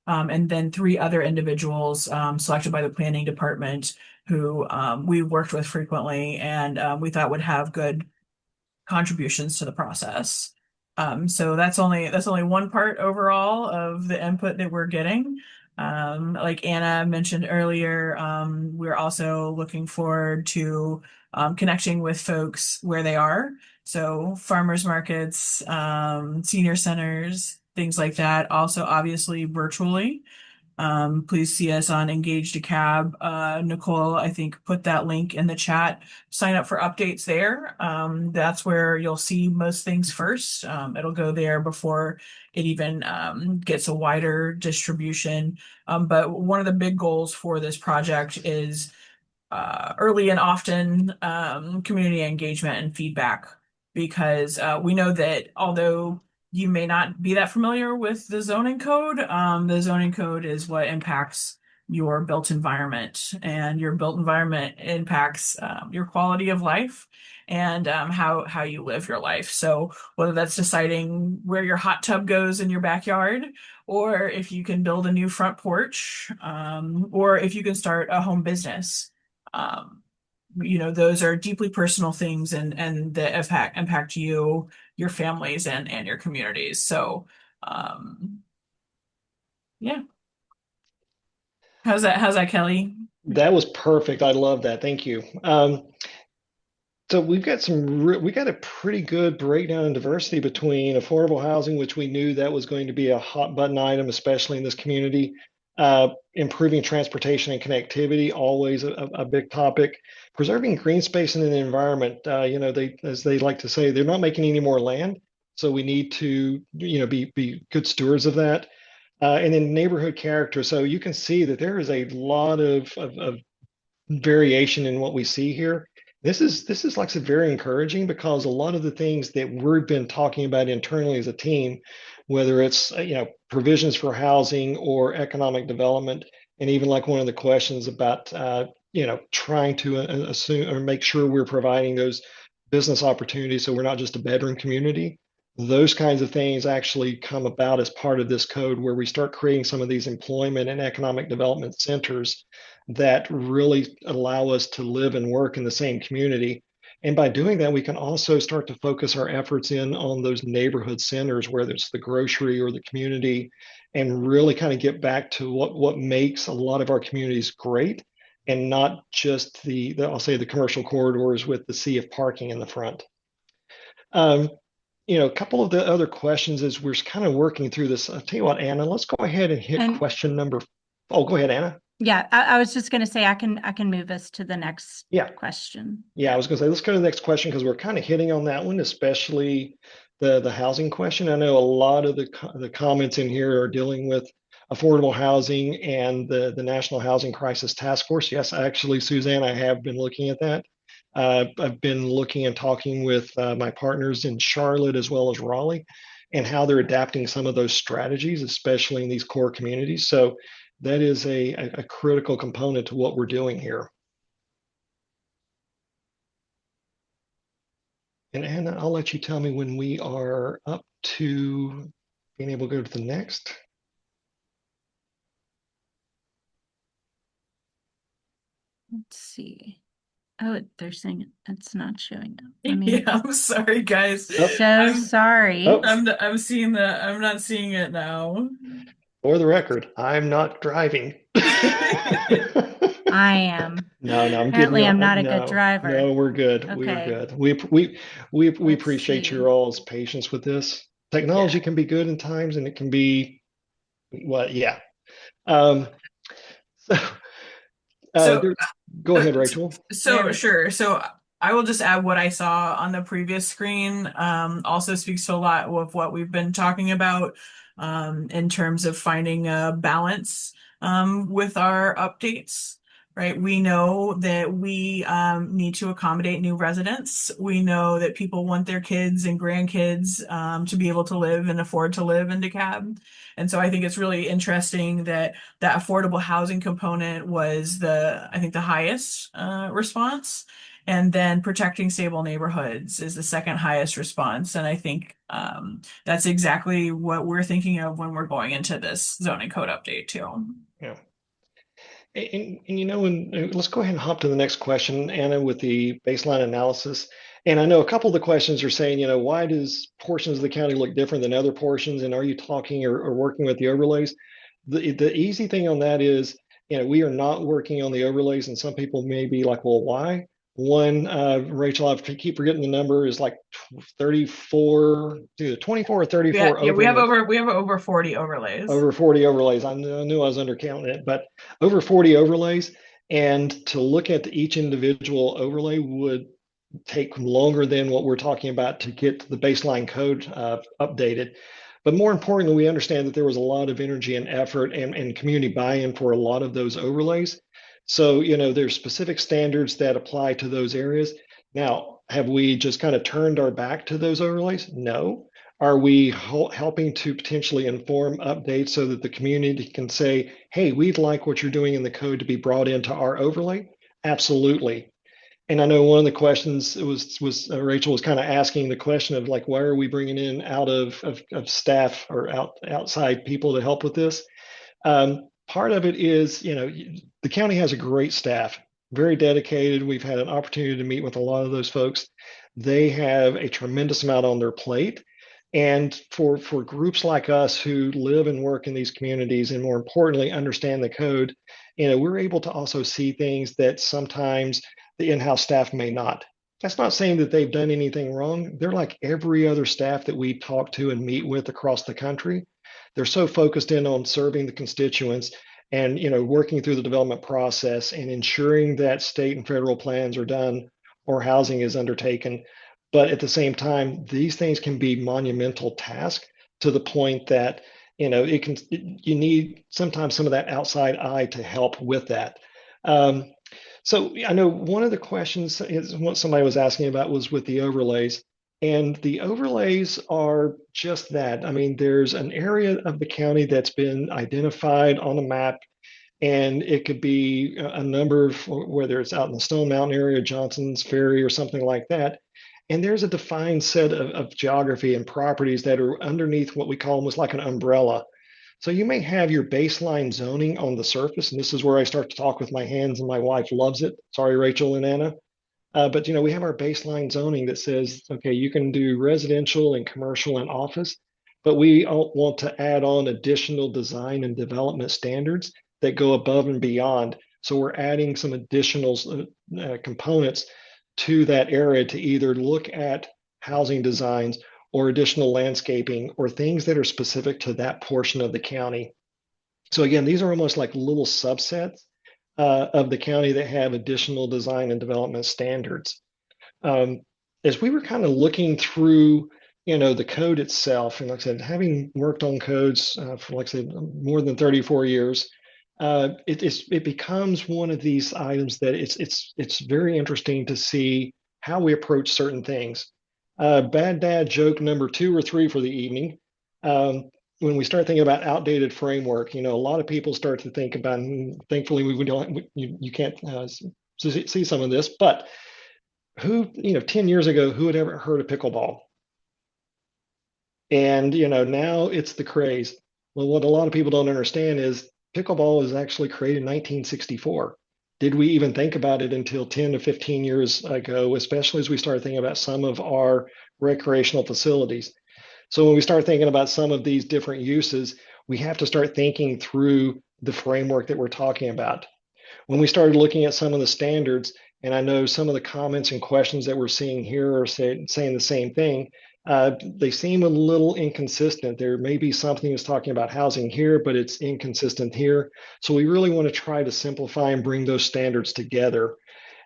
and then 3 other individuals selected by the planning department who we worked with frequently and we thought would have good contributions to the process. So that's only one part overall of the input that we're getting. Like Anna mentioned earlier, we're also looking forward to connecting with folks where they are. So farmers markets, senior centers, things like that. Also, obviously, virtually. Please see us on Engage DeKalb. Nicole, I think, put that link in the chat. Sign up for updates there. That's where you'll see most things first. It'll go there before it even gets a wider distribution. But one of the big goals for this project is early and often community engagement and feedback, because we know that although you may not be that familiar with the zoning code. The zoning code is what impacts your built environment, and your built environment impacts your quality of life and how you live your life. So whether that's deciding where your hot tub goes in your backyard, or if you can build a new front porch, or if you can start a home business. Those are deeply personal things, and that impact you, your families, and your communities. So, yeah. How's that, Kelly? That was perfect. I love that. Thank you. So we've got we got a pretty good breakdown in diversity between affordable housing, which we knew that was going to be a hot button item, especially in this community. Improving transportation and connectivity, always a big topic. Preserving green space in the environment. As they like to say, they're not making any more land, so we need to, be good stewards of that. And then neighborhood character. So you can see that there is a lot of variation in what we see here. This is like I said, very encouraging, because a lot of the things that we've been talking about internally as a team, whether it's provisions for housing or economic development, and even like one of the questions about trying to assume or make sure we're providing those business opportunities so we're not just a bedroom community. Those kinds of things actually come about as part of this code, where we start creating some of these employment and economic development centers that really allow us to live and work in the same community. And by doing that, we can also start to focus our efforts in on those neighborhood centers, whether it's the grocery or the community, and really kind of get back to what makes a lot of our communities great, and not just I'll say the commercial corridors with the sea of parking in the front. A couple of the other questions as we're kind of working through this. I'll tell you what, Anna, let's go ahead and hit question number. Oh, go ahead, Anna. Yeah, I was just going to say I can move us to the next question. Yeah, I was going to say let's go to the next question, because we're kind of hitting on that one, especially the housing question. I know a lot of the comments in here are dealing with affordable housing and the National Housing Crisis Task Force. Yes, actually, Suzanne, I have been looking at that. I've been looking and talking with my partners in Charlotte as well as Raleigh, and how they're adapting some of those strategies, especially in these core communities. So that is a critical component to what we're doing here. And Anna, I'll let you tell me when we are up to being able to go to the next. Let's see. Oh, they're saying it's not showing up. Yeah, I'm sorry, guys. Sorry. I'm not seeing it now. For the record, I'm not driving. I am. No, I'm Apparently kidding. I'm not a good driver. No, we're good. Okay. We're good. We appreciate your all's patience with this. Technology can be good in times, and it can be yeah. Go ahead, Rachel. Sure. So I will just add what I saw on the previous screen. Also speaks to a lot of what we've been talking about in terms of finding a balance with our updates. Right. We know that we need to accommodate new residents. We know that people want their kids and grandkids to be able to live and afford to live in DeKalb. And so I think it's really interesting that that affordable housing component was I think the highest response. And then protecting stable neighborhoods is the second highest response. And I think that's exactly what we're thinking of when we're going into this zoning code update too. Yeah. And let's go ahead and hop to the next question, Anna, with the baseline analysis. And I know a couple of the questions are saying, why does portions of the county look different than other portions? And are you talking or working with the overlays? The easy thing on that is, we are not working on the overlays, and some people may be like, well, why? One, Rachel, I keep forgetting the number, is like 24, 24 or 34 overlays. Yeah, we have over 40 overlays. Over 40 overlays. I knew I was undercounting it, but over 40 overlays. And to look at each individual overlay would take longer than what we're talking about to get the baseline code updated. But more importantly, we understand that there was a lot of energy and effort and community buy-in for a lot of those overlays. So, there's specific standards that apply to those areas. Now, have we just kind of turned our back to those overlays? No. Are we helping to potentially inform updates so that the community can say, hey, we'd like what you're doing in the code to be brought into our overlay? Absolutely. And I know one of the questions was Rachel was kind of asking the question of like, why are we bringing in out of staff or outside people to help with this? Part of it is, the county has a great staff, very dedicated. We've had an opportunity to meet with a lot of those folks. They have a tremendous amount on their plate. And for groups like us who live and work in these communities, and more importantly, understand the code, we're able to also see things that sometimes the in-house staff may not. That's not saying that they've done anything wrong. They're like every other staff that we talk to and meet with across the country. They're so focused in on serving the constituents and working through the development process and ensuring that state and federal plans are done or housing is undertaken. But at the same time, these things can be monumental tasks to the point that you need sometimes some of that outside eye to help with that. So I know one of the questions is what somebody was asking about was with the overlays. And the overlays are just that. I mean, there's an area of the county that's been identified on a map, and it could be a number of, whether it's out in the Stone Mountain area, Johnson's Ferry, or something like that. And there's a defined set of geography and properties that are underneath what we call almost like an umbrella. So you may have your baseline zoning on the surface, and this is where I start to talk with my hands, and my wife loves it. Sorry, Rachel and Anna. But we have our baseline zoning that says, okay, you can do residential and commercial and office, but we want to add on additional design and development standards that go above and beyond. So we're adding some additional components to that area to either look at housing designs or additional landscaping or things that are specific to that portion of the county. So again, these are almost like little subsets of the county that have additional design and development standards. As we were kind of looking through, the code itself, and like I said, having worked on codes for, like I said, more than 34 years, it becomes one of these items that it's very interesting to see how we approach certain things. Bad dad joke number 2 or 3 for the evening. When we start thinking about outdated framework, a lot of people start to think about, and thankfully you can't see some of this, but 10 years ago, who had ever heard of pickleball? And, now it's the craze. Well, what a lot of people don't understand is pickleball was actually created in 1964. Did we even think about it until 10 to 15 years ago, especially as we started thinking about some of our recreational facilities? So when we start thinking about some of these different uses, we have to start thinking through the framework that we're talking about. When we started looking at some of the standards, and I know some of the comments and questions that we're seeing here are saying the same thing, they seem a little inconsistent. There may be something that's talking about housing here, but it's inconsistent here. So we really want to try to simplify and bring those standards together.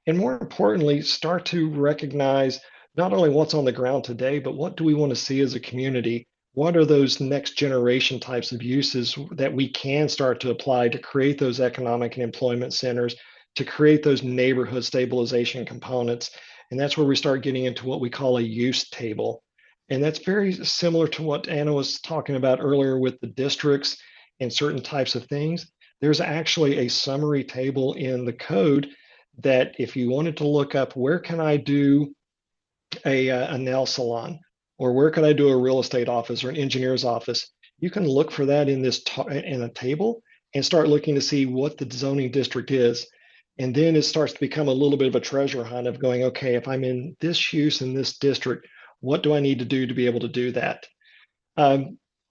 And more importantly, start to recognize not only what's on the ground today, but what do we want to see as a community? What are those next generation types of uses that we can start to apply to create those economic and employment centers, to create those neighborhood stabilization components? And that's where we start getting into what we call a use table. And that's very similar to what Anna was talking about earlier with the districts and certain types of things. There's actually a summary table in the code that if you wanted to look up, where can I do a nail salon, or where could I do a real estate office or an engineer's office? You can look for that in a table and start looking to see what the zoning district is. And then it starts to become a little bit of a treasure hunt of going, okay, if I'm in this use in this district, what do I need to do to be able to do that?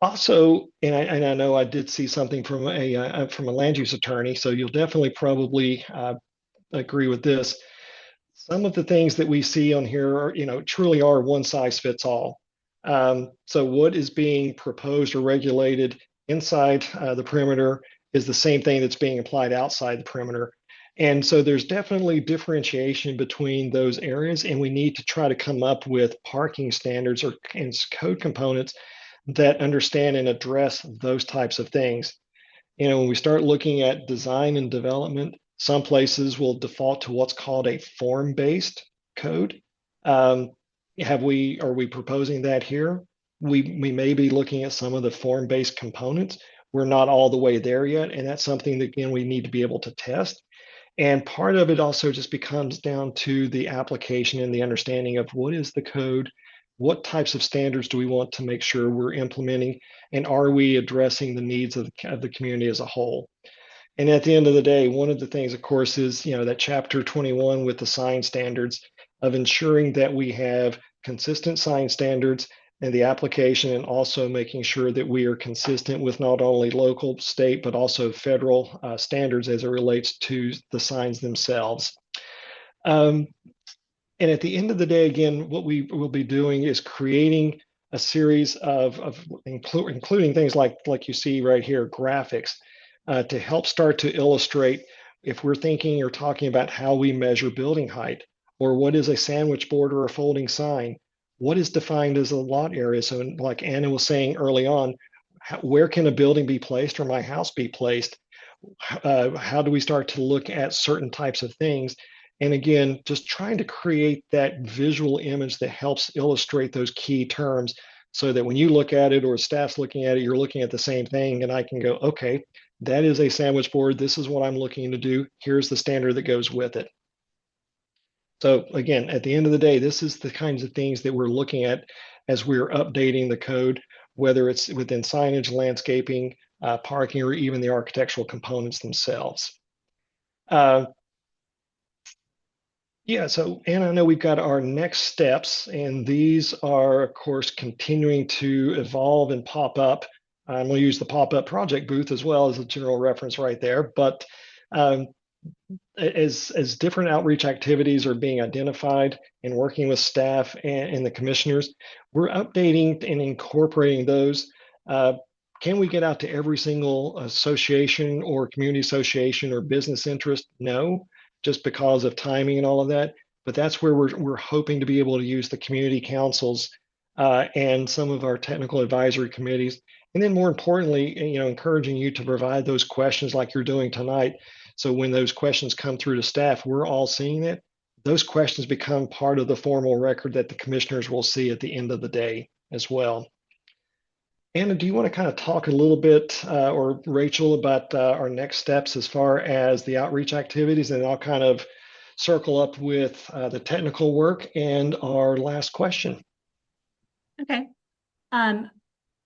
Also, and I know I did see something from a land use attorney, so you'll definitely probably agree with this. Some of the things that we see on here are, truly are one size fits all. So what is being proposed or regulated inside the perimeter is the same thing that's being applied outside the perimeter. And so there's definitely differentiation between those areas, and we need to try to come up with parking standards and code components that understand and address those types of things. When we start looking at design and development, some places will default to what's called a form-based code. Are we proposing that here? we may be looking at some of the form-based components. We're not all the way there yet, and that's something that, again, we need to be able to test. And part of it also just becomes down to the application and the understanding of what is the code, what types of standards do we want to make sure we're implementing, and are we addressing the needs of the community as a whole. And at the end of the day, one of the things, of course, is that chapter 21 with the sign standards of ensuring that we have consistent sign standards and the application, and also making sure that we are consistent with not only local, state, but also federal standards as it relates to the signs themselves. And at the end of the day, again, what we will be doing is creating a series of including things like you see right here, graphics, to help start to illustrate if we're thinking or talking about how we measure building height, or what is a sandwich board or a folding sign, what is defined as a lot area. So like Anna was saying early on, where can a building be placed or my house be placed? How do we start to look at certain types of things? And again, just trying to create that visual image that helps illustrate those key terms so that when you look at it or staff's looking at it, you're looking at the same thing, and I can go, okay, that is a sandwich board. This is what I'm looking to do. Here's the standard that goes with it. So again, at the end of the day, this is the kinds of things that we're looking at as we're updating the code, whether it's within signage, landscaping, parking, or even the architectural components themselves. Yeah, so Anna, I know we've got our next steps, and these are, of course, continuing to evolve and pop up. I'm going to use the pop-up project booth as well as a general reference right there. But as different outreach activities are being identified and working with staff and the commissioners, we're updating and incorporating those. Can we get out to every single association or community association or business interest? No, just because of timing and all of that. But that's where we're hoping to be able to use the community councils and some of our technical advisory committees. And then more importantly, encouraging you to provide those questions like you're doing tonight. So when those questions come through to staff, we're all seeing it. Those questions become part of the formal record that the commissioners will see at the end of the day as well. Anna, do you want to kind of talk a little bit, or Rachel, about our next steps as far as the outreach activities? And I'll kind of circle up with the technical work and our last question. Okay.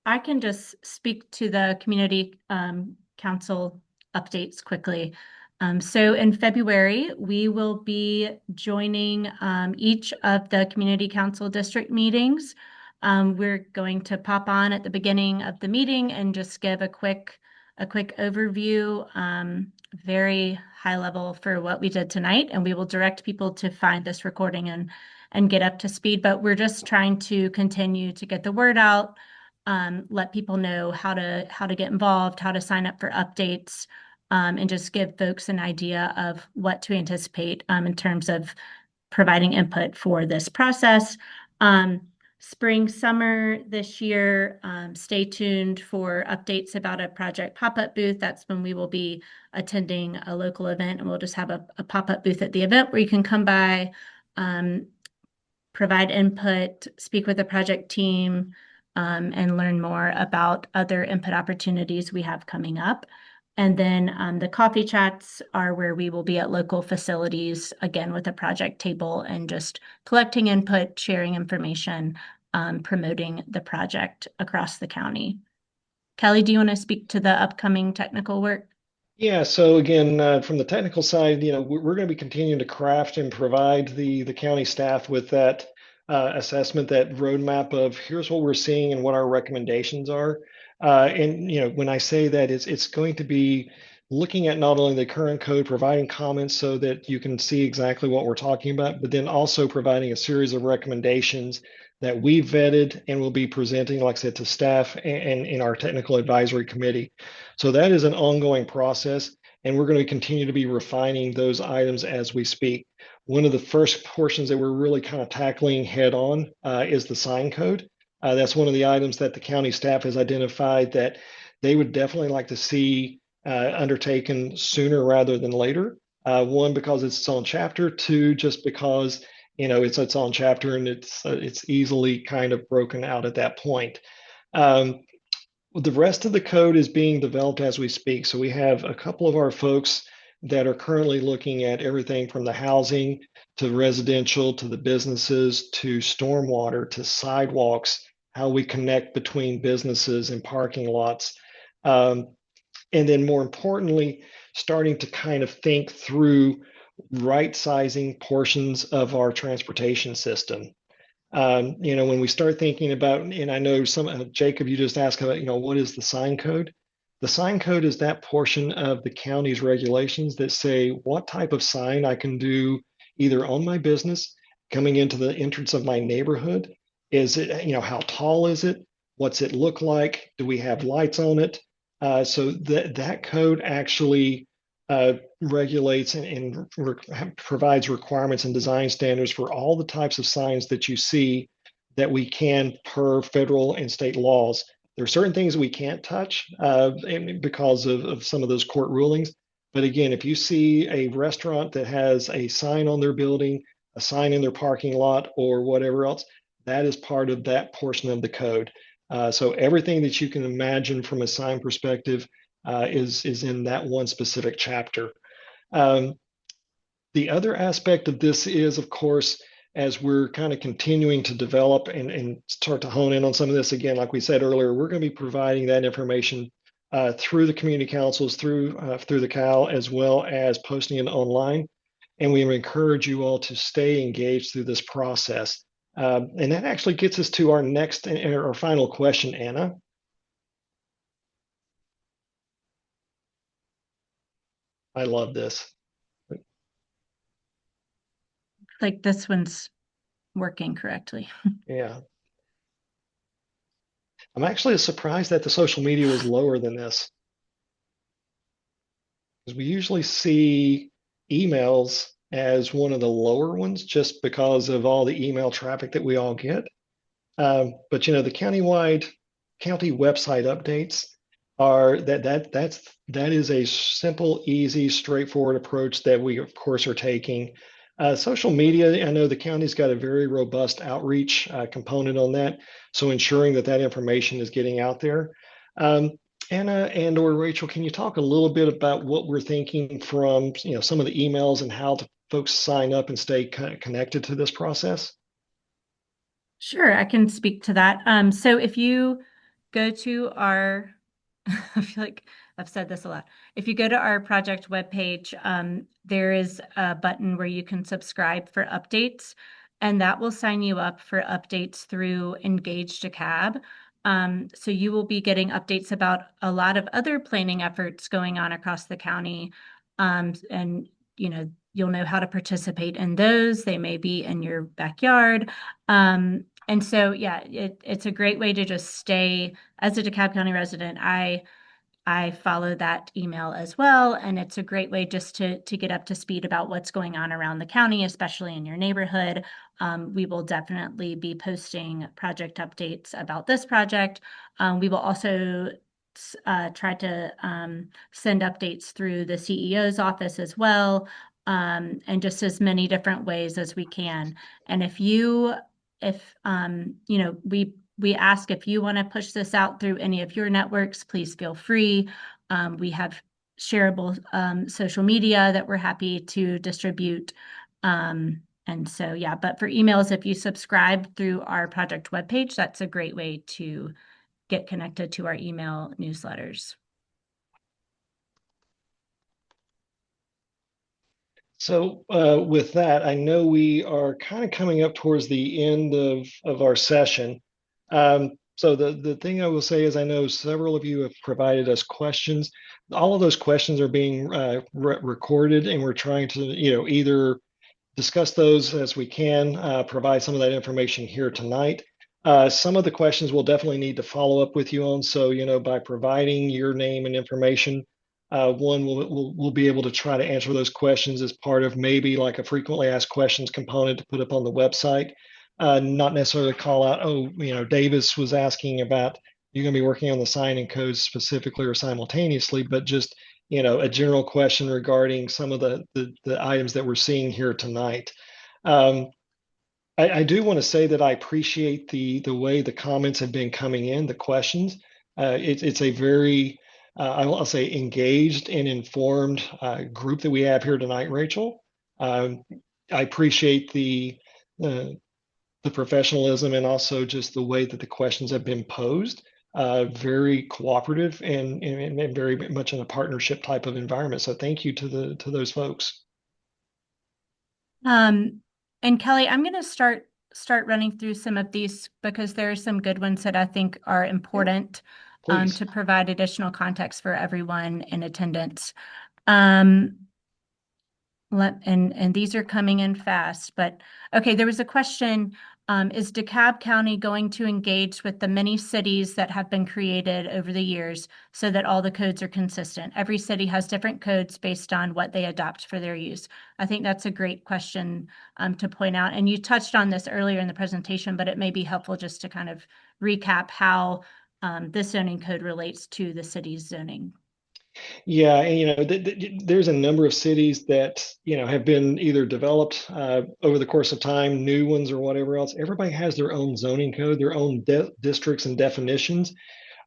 I can just speak to the community council updates quickly. So in February, we will be joining each of the community council district meetings. We're going to pop on at the beginning of the meeting and just give a quick overview, very high level for what we did tonight, and we will direct people to find this recording and get up to speed. But we're just trying to continue to get the word out, let people know how to get involved, how to sign up for updates, and just give folks an idea of what to anticipate in terms of providing input for this process. Spring, summer this year, stay tuned for updates about a project pop-up booth. That's when we will be attending a local event, and we'll just have a pop-up booth at the event where you can come by, provide input, speak with the project team, and learn more about other input opportunities we have coming up. And then the coffee chats are where we will be at local facilities, again, with a project table and just collecting input, sharing information, promoting the project across the county. Kelly, do you want to speak to the upcoming technical work? Yeah, so again, from the technical side, we're going to be continuing to craft and provide the county staff with that assessment, that roadmap of here's what we're seeing and what our recommendations are. And when I say that, it's going to be looking at not only the current code, providing comments so that you can see exactly what we're talking about, but then also providing a series of recommendations that we vetted and will be presenting, like I said, to staff and in our technical advisory committee. So that is an ongoing process, and we're going to continue to be refining those items as we speak. One of the first portions that we're really kind of tackling head on is the sign code. That's one of the items that the county staff has identified that they would definitely like to see undertaken sooner rather than later. One, because it's its own chapter. Two, just because it's its own chapter, and it's easily kind of broken out at that point. The rest of the code is being developed as we speak. So we have a couple of our folks that are currently looking at everything from the housing to residential to the businesses to stormwater to sidewalks, how we connect between businesses and parking lots. And then more importantly, starting to kind of think through right sizing portions of our transportation system. When we start thinking about, and I know Jacob, you just asked about, what is the sign code? The sign code is that portion of the county's regulations that say what type of sign I can do either on my business, coming into the entrance of my neighborhood. Is it, how tall is it? What's it look like? Do we have lights on it? So that code actually regulates and provides requirements and design standards for all the types of signs that you see that we can per federal and state laws. There are certain things we can't touch because of some of those court rulings. But again, if you see a restaurant that has a sign on their building, a sign in their parking lot, or whatever else, that is part of that portion of the code. So everything that you can imagine from a sign perspective is in that one specific chapter. The other aspect of this is, of course, as we're kind of continuing to develop and start to hone in on some of this, again, like we said earlier, we're going to be providing that information through the community councils, through the CAL, as well as posting it online. And we encourage you all to stay engaged through this process. And that actually gets us to our next and our final question, Anna. I love this. Like this one's working correctly. Yeah. I'm actually surprised that the social media was lower than this. Because we usually see emails as one of the lower ones just because of all the email traffic that we all get. But the county website updates are that is a simple, easy, straightforward approach that we of course are taking. Social media, I know the county's got a very robust outreach component on that, so ensuring that information is getting out there. Anna and/or Rachel, can you talk a little bit about what we're thinking from some of the emails and how folks sign up and stay connected to this process? Sure, I can speak to that. So if you go to our, I feel like I've said this a lot. If you go to our project webpage, there is a button where you can subscribe for updates, and that will sign you up for updates through Engage DeKalb. So you will be getting updates about a lot of other planning efforts going on across the county. And you'll know how to participate in those. They may be in your backyard. And so, yeah, it's a great way to just stay as a DeKalb County resident. I follow that email as well, and it's a great way just to get up to speed about what's going on around the county, especially in your neighborhood. We will definitely be posting project updates about this project. We will also try to send updates through the CEO's office as well, and just as many different ways as we can. And we ask if you want to push this out through any of your networks, please feel free. We have shareable social media that we're happy to distribute. And so, yeah, but for emails, if you subscribe through our project webpage, that's a great way to get connected to our email newsletters. So with that, I know we are kind of coming up towards the end of our session. So the thing I will say is I know several of you have provided us questions. All of those questions are being recorded, and we're trying to either discuss those as we can, provide some of that information here tonight. Some of the questions we'll definitely need to follow up with you on. So by providing your name and information, we'll be able to try to answer those questions as part of maybe like a frequently asked questions component to put up on the website. Not necessarily call out, Davis was asking about, you're going to be working on the sign-in codes specifically or simultaneously, but just, a general question regarding some of the items that we're seeing here tonight. I do want to say that I appreciate the way the comments have been coming in, the questions. It's a very, I'll say, engaged and informed group that we have here tonight, Rachel. Um, I appreciate uh, the professionalism and also just the way that the questions have been posed. Very cooperative and very much in a partnership type of environment. So thank you to those folks. And Kelly, I'm going to start running through some of these because there are some good ones that I think are important Please. to provide additional context for everyone in attendance. And these are coming in fast, but okay, there was a question. Is DeKalb County going to engage with the many cities that have been created over the years so that all the codes are consistent? Every city has different codes based on what they adopt for their use. I think that's a great question to point out. And you touched on this earlier in the presentation, but it may be helpful just to kind of recap how this zoning code relates to the city's zoning. Yeah, and there's a number of cities that have been either developed over the course of time, new ones or whatever else. Everybody has their own zoning code, their own districts and definitions.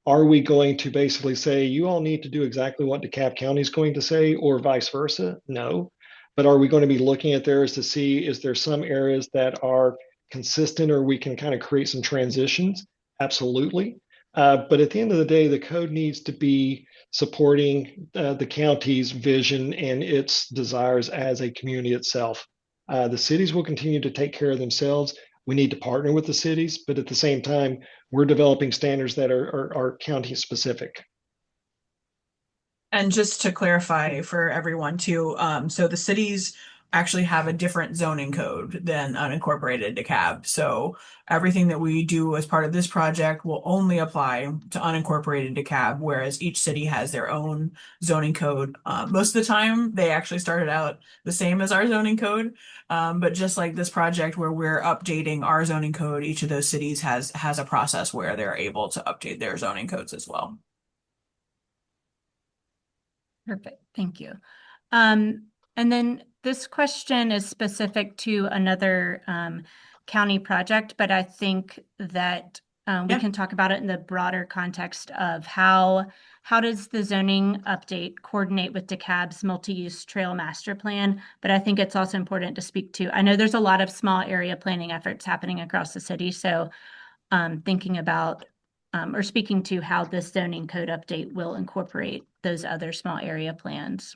Are we going to basically say you all need to do exactly what DeKalb County is going to say, or vice versa? No. But are we going to be looking at theirs to see is there some areas that are consistent, or we can kind of create some transitions? Absolutely. But at the end of the day, the code needs to be supporting the county's vision and its desires as a community itself. The cities will continue to take care of themselves. We need to partner with the cities, but at the same time, we're developing standards that are county specific. And just to clarify for everyone too, so the cities actually have a different zoning code than unincorporated DeKalb. So everything that we do as part of this project will only apply to unincorporated DeKalb, whereas each city has their own zoning code. Most of the time, they actually started out the same as our zoning code. But just like this project where we're updating our zoning code, each of those cities has a process where they're able to update their zoning codes as well. Perfect, thank you. And then this question is specific to another county project, but I think that we can talk about it in the broader context of how does the zoning update coordinate with DeKalb's multi-use trail master plan? But I think it's also important to speak to. I know there's a lot of small area planning efforts happening across the city, so thinking about or speaking to how this zoning code update will incorporate those other small area plans.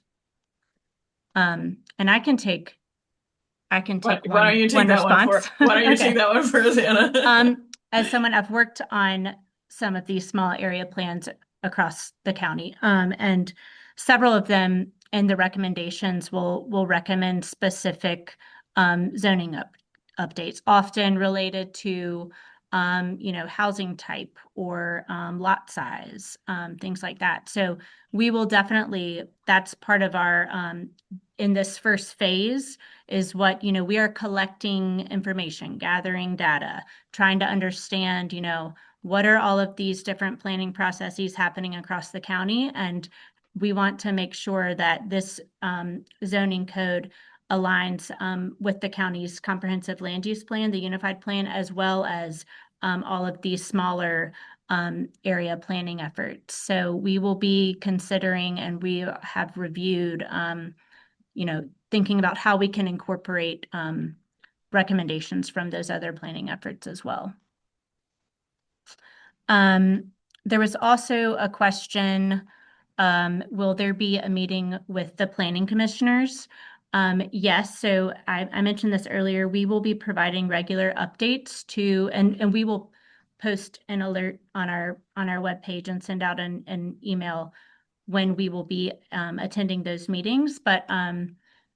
And I can take Why don't you take that one for? Why don't you take that one first, Anna? As someone, I've worked on some of these small area plans across the county, and several of them in the recommendations will recommend specific zoning updates, often related to housing type or lot size, things like that. So we will definitely, that's part of our, in this first phase is what, we are collecting information, gathering data, trying to understand, what are all of these different planning processes happening across the county. And we want to make sure that this zoning code aligns with the county's comprehensive land use plan, the unified plan, as well as all of these smaller area planning efforts. So we will be considering, and we have reviewed, thinking about how we can incorporate recommendations from those other planning efforts as well. There was also a question, will there be a meeting with the planning commissioners? Yes, so I mentioned this earlier. We will be providing regular updates to, and we will post an alert on our webpage and send out an email when we will be attending those meetings. But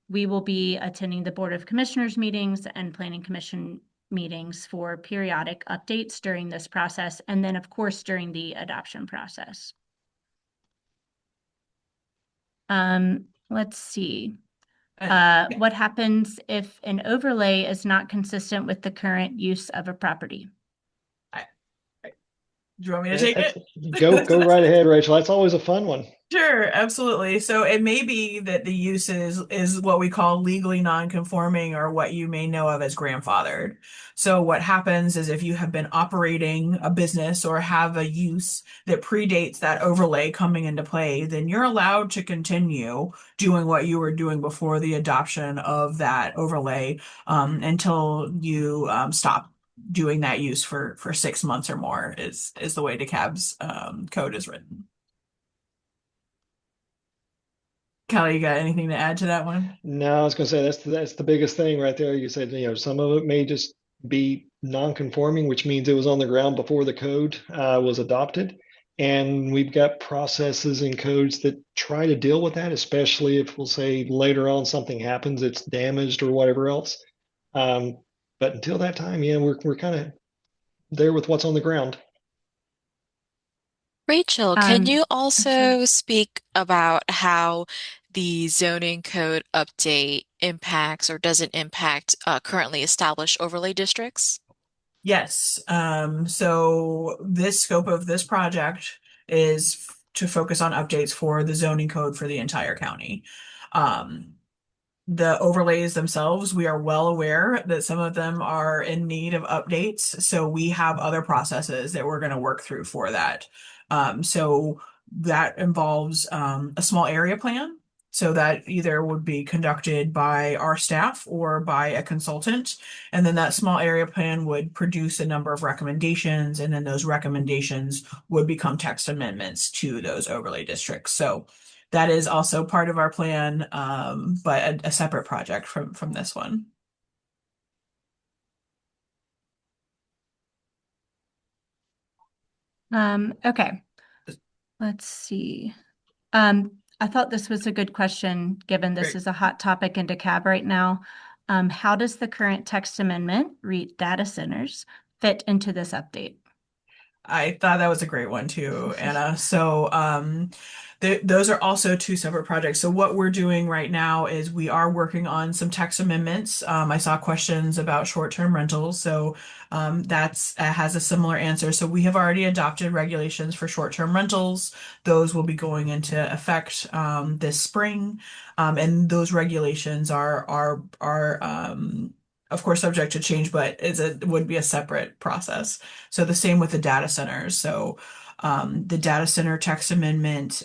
we will be attending the Board of Commissioners meetings and Planning Commission meetings for periodic updates during this process, and then of course during the adoption process. Let's see. What happens if an overlay is not consistent with the current use of a property? Do you want me to take it? Go right ahead, Rachel. That's always a fun one. Sure, absolutely. So it may be that the use is what we call legally non-conforming, or what you may know of as grandfathered. So what happens is, if you have been operating a business or have a use that predates that overlay coming into play, then you're allowed to continue doing what you were doing before the adoption of that overlay, until you stop doing that use for 6 months or more, is the way DeKalb's code is written. Callie, you got anything to add to that one? No, I was going to say that's the biggest thing right there. You said, some of it may just be non-conforming, which means it was on the ground before the code was adopted. And we've got processes and codes that try to deal with that, especially if we'll say later on something happens, it's damaged or whatever else. But until that time, yeah, we're kind of there with what's on the ground. Rachel, can you Sure. also speak about how the zoning code update impacts or doesn't impact currently established overlay districts? Yes. So this scope of this project is to focus on updates for the zoning code for the entire county. Um, the overlays themselves, we are well aware that some of them are in need of updates. So we have other processes that we're going to work through for that. So that involves a small area plan. So that either would be conducted by our staff or by a consultant. And then that small area plan would produce a number of recommendations. And then those recommendations would become text amendments to those overlay districts. So that is also part of our plan, but a separate project from this one. Okay. Let's see. I thought this was a good question, given this Great. is a hot topic in DeKalb right now. How does the current text amendment, read data centers, fit into this update? I thought that was a great one too, Anna. So those are also two separate projects. So what we're doing right now is we are working on some text amendments. I saw questions about short-term rentals, so that's has a similar answer. So we have already adopted regulations for short-term rentals. Those will be going into effect this spring, and those regulations are of course subject to change, but would be a separate process. So the same with the data centers. So the data center text amendment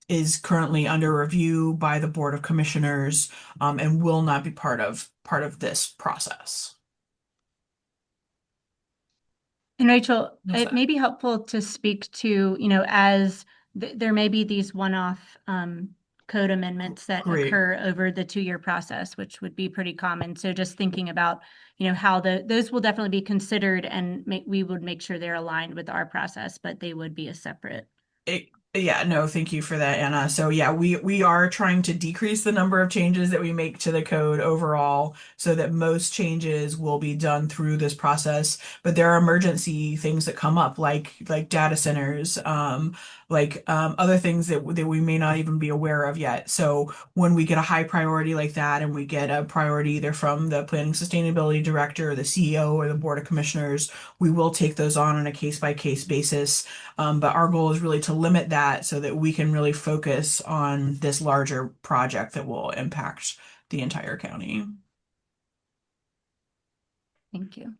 is currently under review by the Board of Commissioners, and will not be part of this process. And Rachel, How's it that? may be helpful to speak to, as there may be these one-off code amendments that Great. occur over the 2-year process, which would be pretty common. So just thinking about, how those will definitely be considered, and we would make sure they're aligned with our process, but they would be a separate. Yeah, no, thank you for that, Anna. So yeah, we are trying to decrease the number of changes that we make to the code overall, so that most changes will be done through this process. But there are emergency things that come up, like data centers, other things that we may not even be aware of yet. So when we get a high priority like that, and we get a priority either from the Planning Sustainability Director, or the CEO, or the Board of Commissioners, we will take those on a case-by-case basis. But our goal is really to limit that so that we can really focus on this larger project that will impact the entire county. Thank you.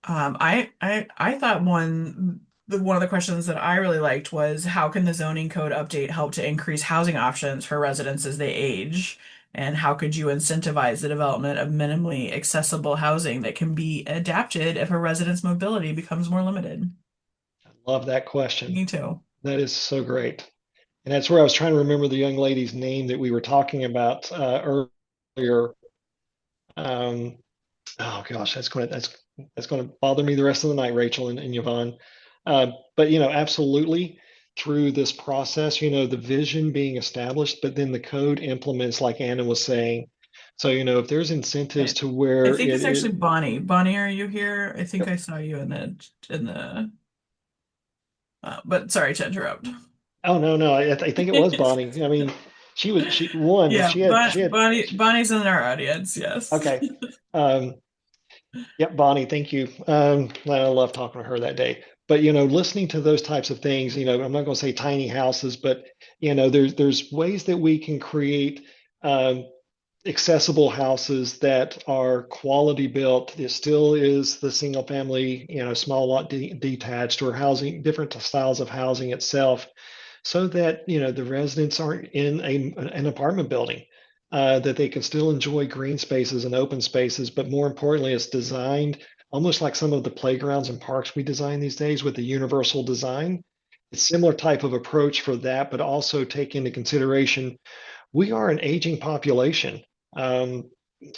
I thought one of the questions that I really liked was, how can the zoning code update help to increase housing options for residents as they age? And how could you incentivize the development of minimally accessible housing that can be adapted if a resident's mobility becomes more limited? Love that question. Me too. That is so great. And that's where I was trying to remember the young lady's name that we were talking about earlier. Oh gosh, that's going to bother me the rest of the night, Rachel and Yvonne. But absolutely through this process, the vision being established, but then the code implements, like Anna was saying. So if there's incentives to where I think it's actually Bonnie. Bonnie, are you here? I think Yep. I saw you in the. But sorry to interrupt. Oh no, I think it was Bonnie. I mean, she won. Yeah, She had. Bonnie's in our audience. Yes. Okay. Yep, Bonnie, thank you. I love talking to her that day. But listening to those types of things, I'm not going to say tiny houses, but there's ways that we can create um, accessible houses that are quality built. It still is the single family, small lot detached, or housing, different styles of housing itself, so that the residents aren't in an apartment building, that they can still enjoy green spaces and open spaces. But more importantly, it's designed almost like some of the playgrounds and parks we design these days with the universal design. It's similar type of approach for that, but also take into consideration we are an aging population. Um,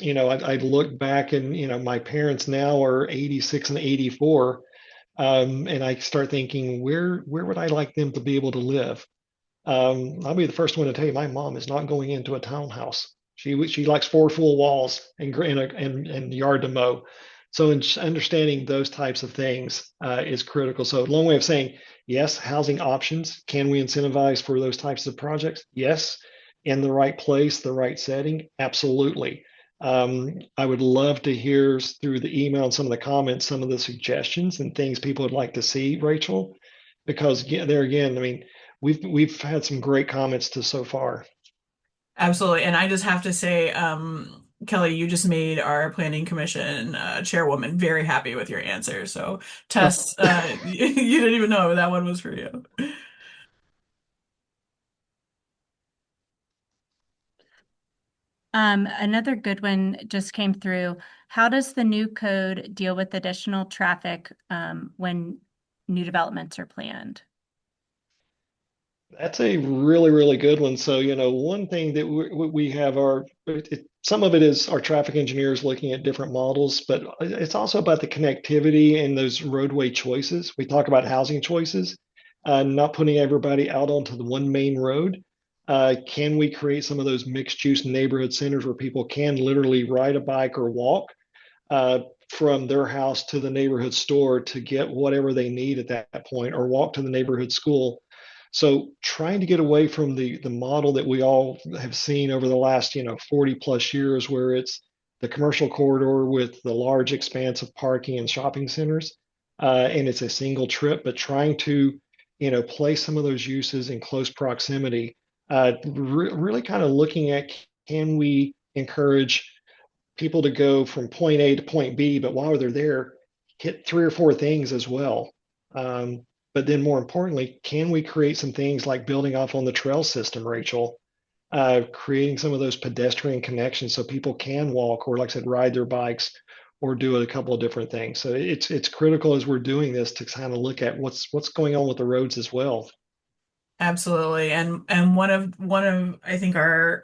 I look back and my parents now are 86 and 84, and I start thinking, where would I like them to be able to live? I'll be the first one to tell you, my mom is not going into a townhouse. She likes four full walls and yard to mow. So understanding those types of things is critical. So long way of saying, yes, housing options. Can we incentivize for those types of projects? Yes. In the right place, the right setting, absolutely. I would love to hear through the email and some of the comments, some of the suggestions and things people would like to see, Rachel, because there again, I mean, we've had some great comments to so far. Absolutely. And I just have to say, Kelly, you just made our planning commission chairwoman very happy with your answer. So Tess, you didn't even know that one was for you. Another good one just came through. How does the new code deal with additional traffic when new developments are planned? That's a really, really good one. So, one thing that we have some of it is our traffic engineers looking at different models, but it's also about the connectivity and those roadway choices. We talk about housing choices, not putting everybody out onto the one main road. Can we create some of those mixed use neighborhood centers where people can literally ride a bike or walk uh, from their house to the neighborhood store to get whatever they need at that point, or walk to the neighborhood school? So trying to get away from the model that we all have seen over the last 40 plus years, where it's the commercial corridor with the large expanse of parking and shopping centers, and it's a single trip, but trying to place some of those uses in close proximity, really kind of looking at, can we encourage people to go from point A to point B, but while they're there, hit three or four things as well. But then more importantly, can we create some things like building off on the trail system, Rachel, creating some of those pedestrian connections so people can walk, or like I said, ride their bikes, or do a couple of different things. So it's critical as we're doing this to kind of look at what's going on with the roads as well. Absolutely. And one of I think our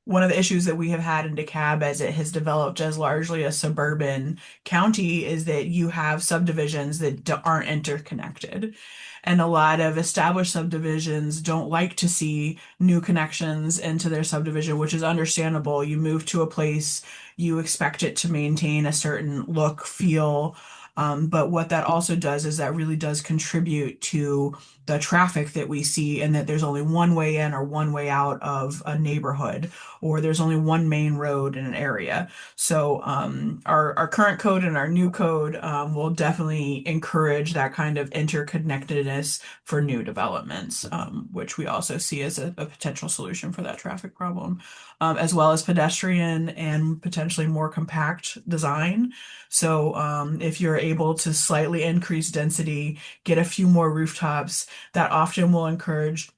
one of the issues that we have had in DeKalb as it has developed as largely a suburban county is that you have subdivisions that aren't interconnected. And a lot of established subdivisions don't like to see new connections into their subdivision, which is understandable. You move to a place, you expect it to maintain a certain look, feel. But what that also does is that really does contribute to the traffic that we see, and that there's only one way in or one way out of a neighborhood, or there's only one main road in an area. So our current code and our new code will definitely encourage that kind of interconnectedness for new developments, which we also see as a potential solution for that traffic problem, as well as pedestrian and potentially more compact design. So if you're able to slightly increase density, get a few more rooftops, that often will encourage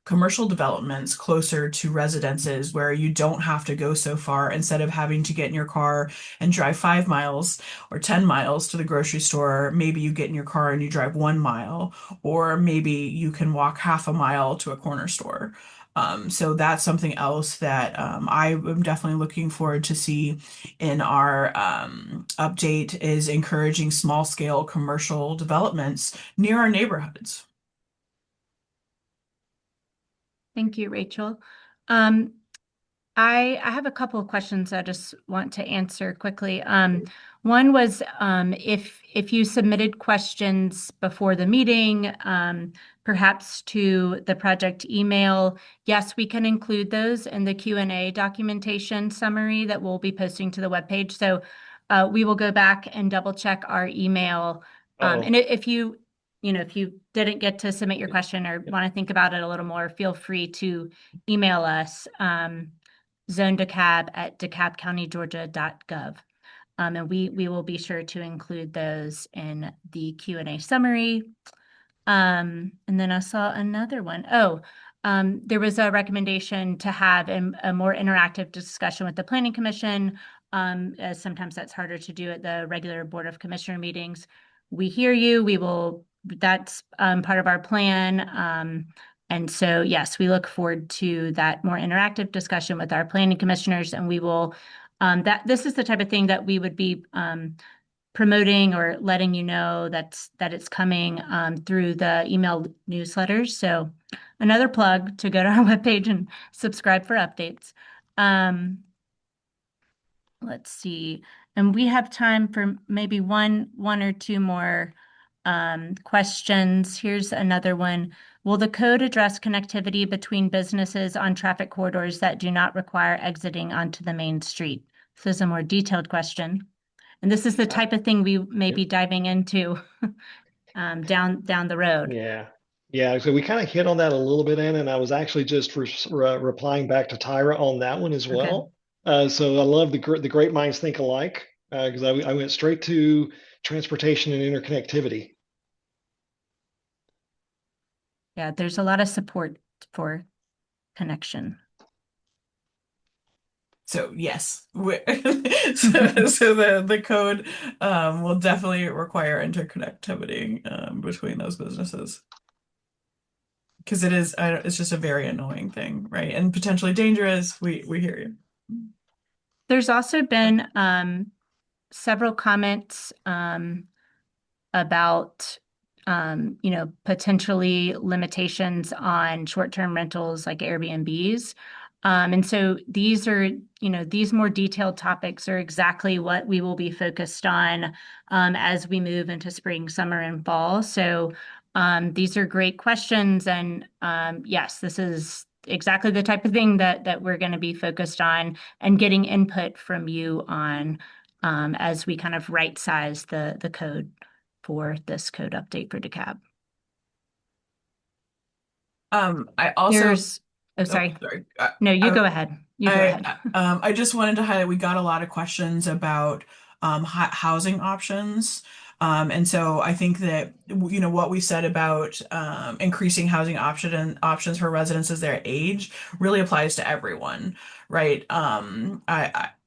commercial developments closer to residences where you don't have to go so far. Instead of having to get in your car and drive 5 miles or 10 miles to the grocery store, maybe you get in your car and you drive 1 mile, or maybe you can walk half a mile to a corner store. So that's something else that I am definitely looking forward to see in our update, is encouraging small scale commercial developments near our neighborhoods. Thank you, Rachel. I have a couple of questions I just want to answer quickly. One was if you submitted questions before the meeting, perhaps to the project email. Yes, we can include those in the Q&A documentation summary that we'll be posting to the webpage. So we will go back and double check our email Uh-oh. And if you if you didn't get to submit your question or want to think about it a little more, feel free to email us, ZoneDeKalb@DeKalbCountyGeorgia.gov. And we will be sure to include those in the Q&A summary. And then I saw another one. There was a recommendation to have a more interactive discussion with the Planning Commission, as sometimes that's harder to do at the regular Board of Commissioner meetings. We hear you. That's part of our plan. And so, yes, we look forward to that more interactive discussion with our planning commissioners, and we will, this is the type of thing that we would be promoting or letting you know that it's coming through the email newsletters. So another plug to go to our webpage and subscribe for updates. Let's see. And we have time for maybe one or two more questions. Here's another one. Will the code address connectivity between businesses on traffic corridors that do not require exiting onto the main street? This is a more detailed question. And this is the type of thing we may be diving into down the road. Yeah. Yeah. So we kind of hit on that a little bit, Anna, and I was actually just replying back to Tyra on that one as well. So I love the great minds think alike, because I went straight to transportation and interconnectivity. Yeah, there's a lot of support for connection. So yes, so the code will definitely require interconnectivity between those businesses, because it's just a very annoying thing, right? And potentially dangerous. We hear you. There's also been several comments about potentially limitations on short-term rentals like Airbnbs. And so these are, these more detailed topics are exactly what we will be focused on as we move into spring, summer, and fall. So these are great questions. And yes, this is exactly the type of thing that we're going to be focused on and getting input from you on as we kind of right size the code for this code update for DeKalb. I also sorry. sorry. No, you go ahead. You go ahead. I just wanted to highlight, we got a lot of questions about housing options. And so I think that, what we said about increasing housing options for residents as their age really applies to everyone, right?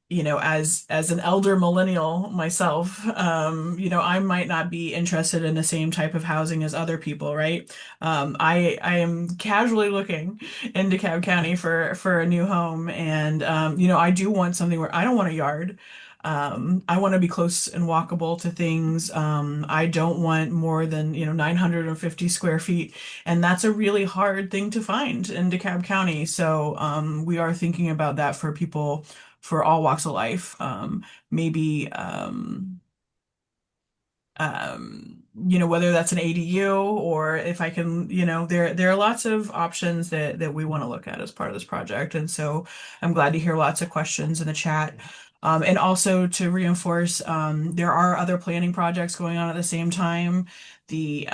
As an elder millennial myself, I might not be interested in the same type of housing as other people, right? I am casually looking in DeKalb County for a new home, and I do want something where I don't want a yard. I want to be close and walkable to things. I don't want more than 950 square feet, and that's a really hard thing to find in DeKalb County. So we are thinking about that for people for all walks of life. Maybe whether that's an ADU or if I can, there are lots of options that we want to look at as part of this project. And so I'm glad to hear lots of questions in the chat. And also to reinforce, there are other planning projects going on at the same time. The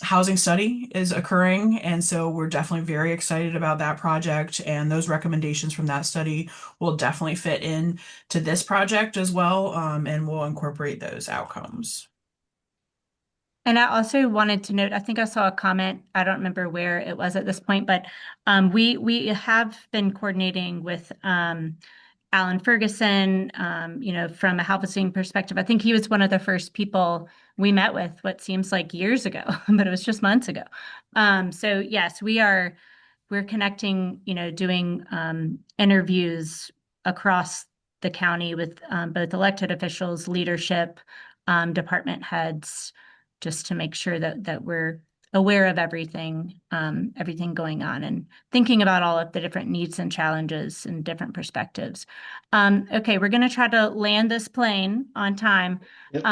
housing study is occurring, and so we're definitely very excited about that project, and those recommendations from that study will definitely fit in to this project as well, and we'll incorporate those outcomes. And I also wanted to note, I think I saw a comment, I don't remember where it was at this point, but we have been coordinating with Alan Ferguson, from a housing perspective. I think he was one of the first people we met with what seems like years ago, but it was just months ago. So yes, we're connecting, doing interviews across the county with both elected officials, leadership, department heads, just to make sure that we're aware of everything going on and thinking about all of the different needs and challenges and different perspectives. Okay, we're going to try to land this plane on time. Yep.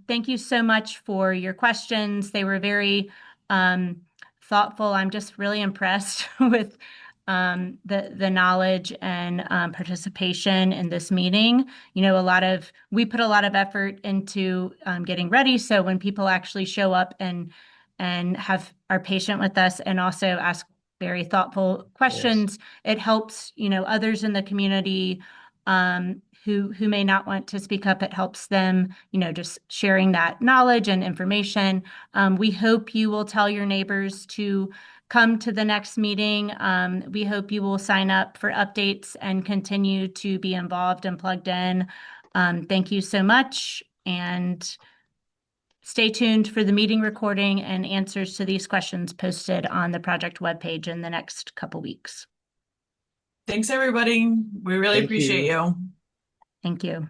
Thank you so much for your questions. They were very thoughtful. I'm just really impressed with the knowledge and participation in this meeting. You know, we put a lot of effort into getting ready. So when people actually show up and are patient with us and also ask very thoughtful questions, it helps, you know, others in the community who may not want to speak up. It helps them, you know, just sharing that knowledge and information. We hope you will tell your neighbors to come to the next meeting. We hope you will sign up for updates and continue to be involved and plugged in. Thank you so much, and stay tuned for the meeting recording and answers to these questions posted on the project webpage in the next couple weeks. Thanks, everybody. We really Thank appreciate you. you. Thank you.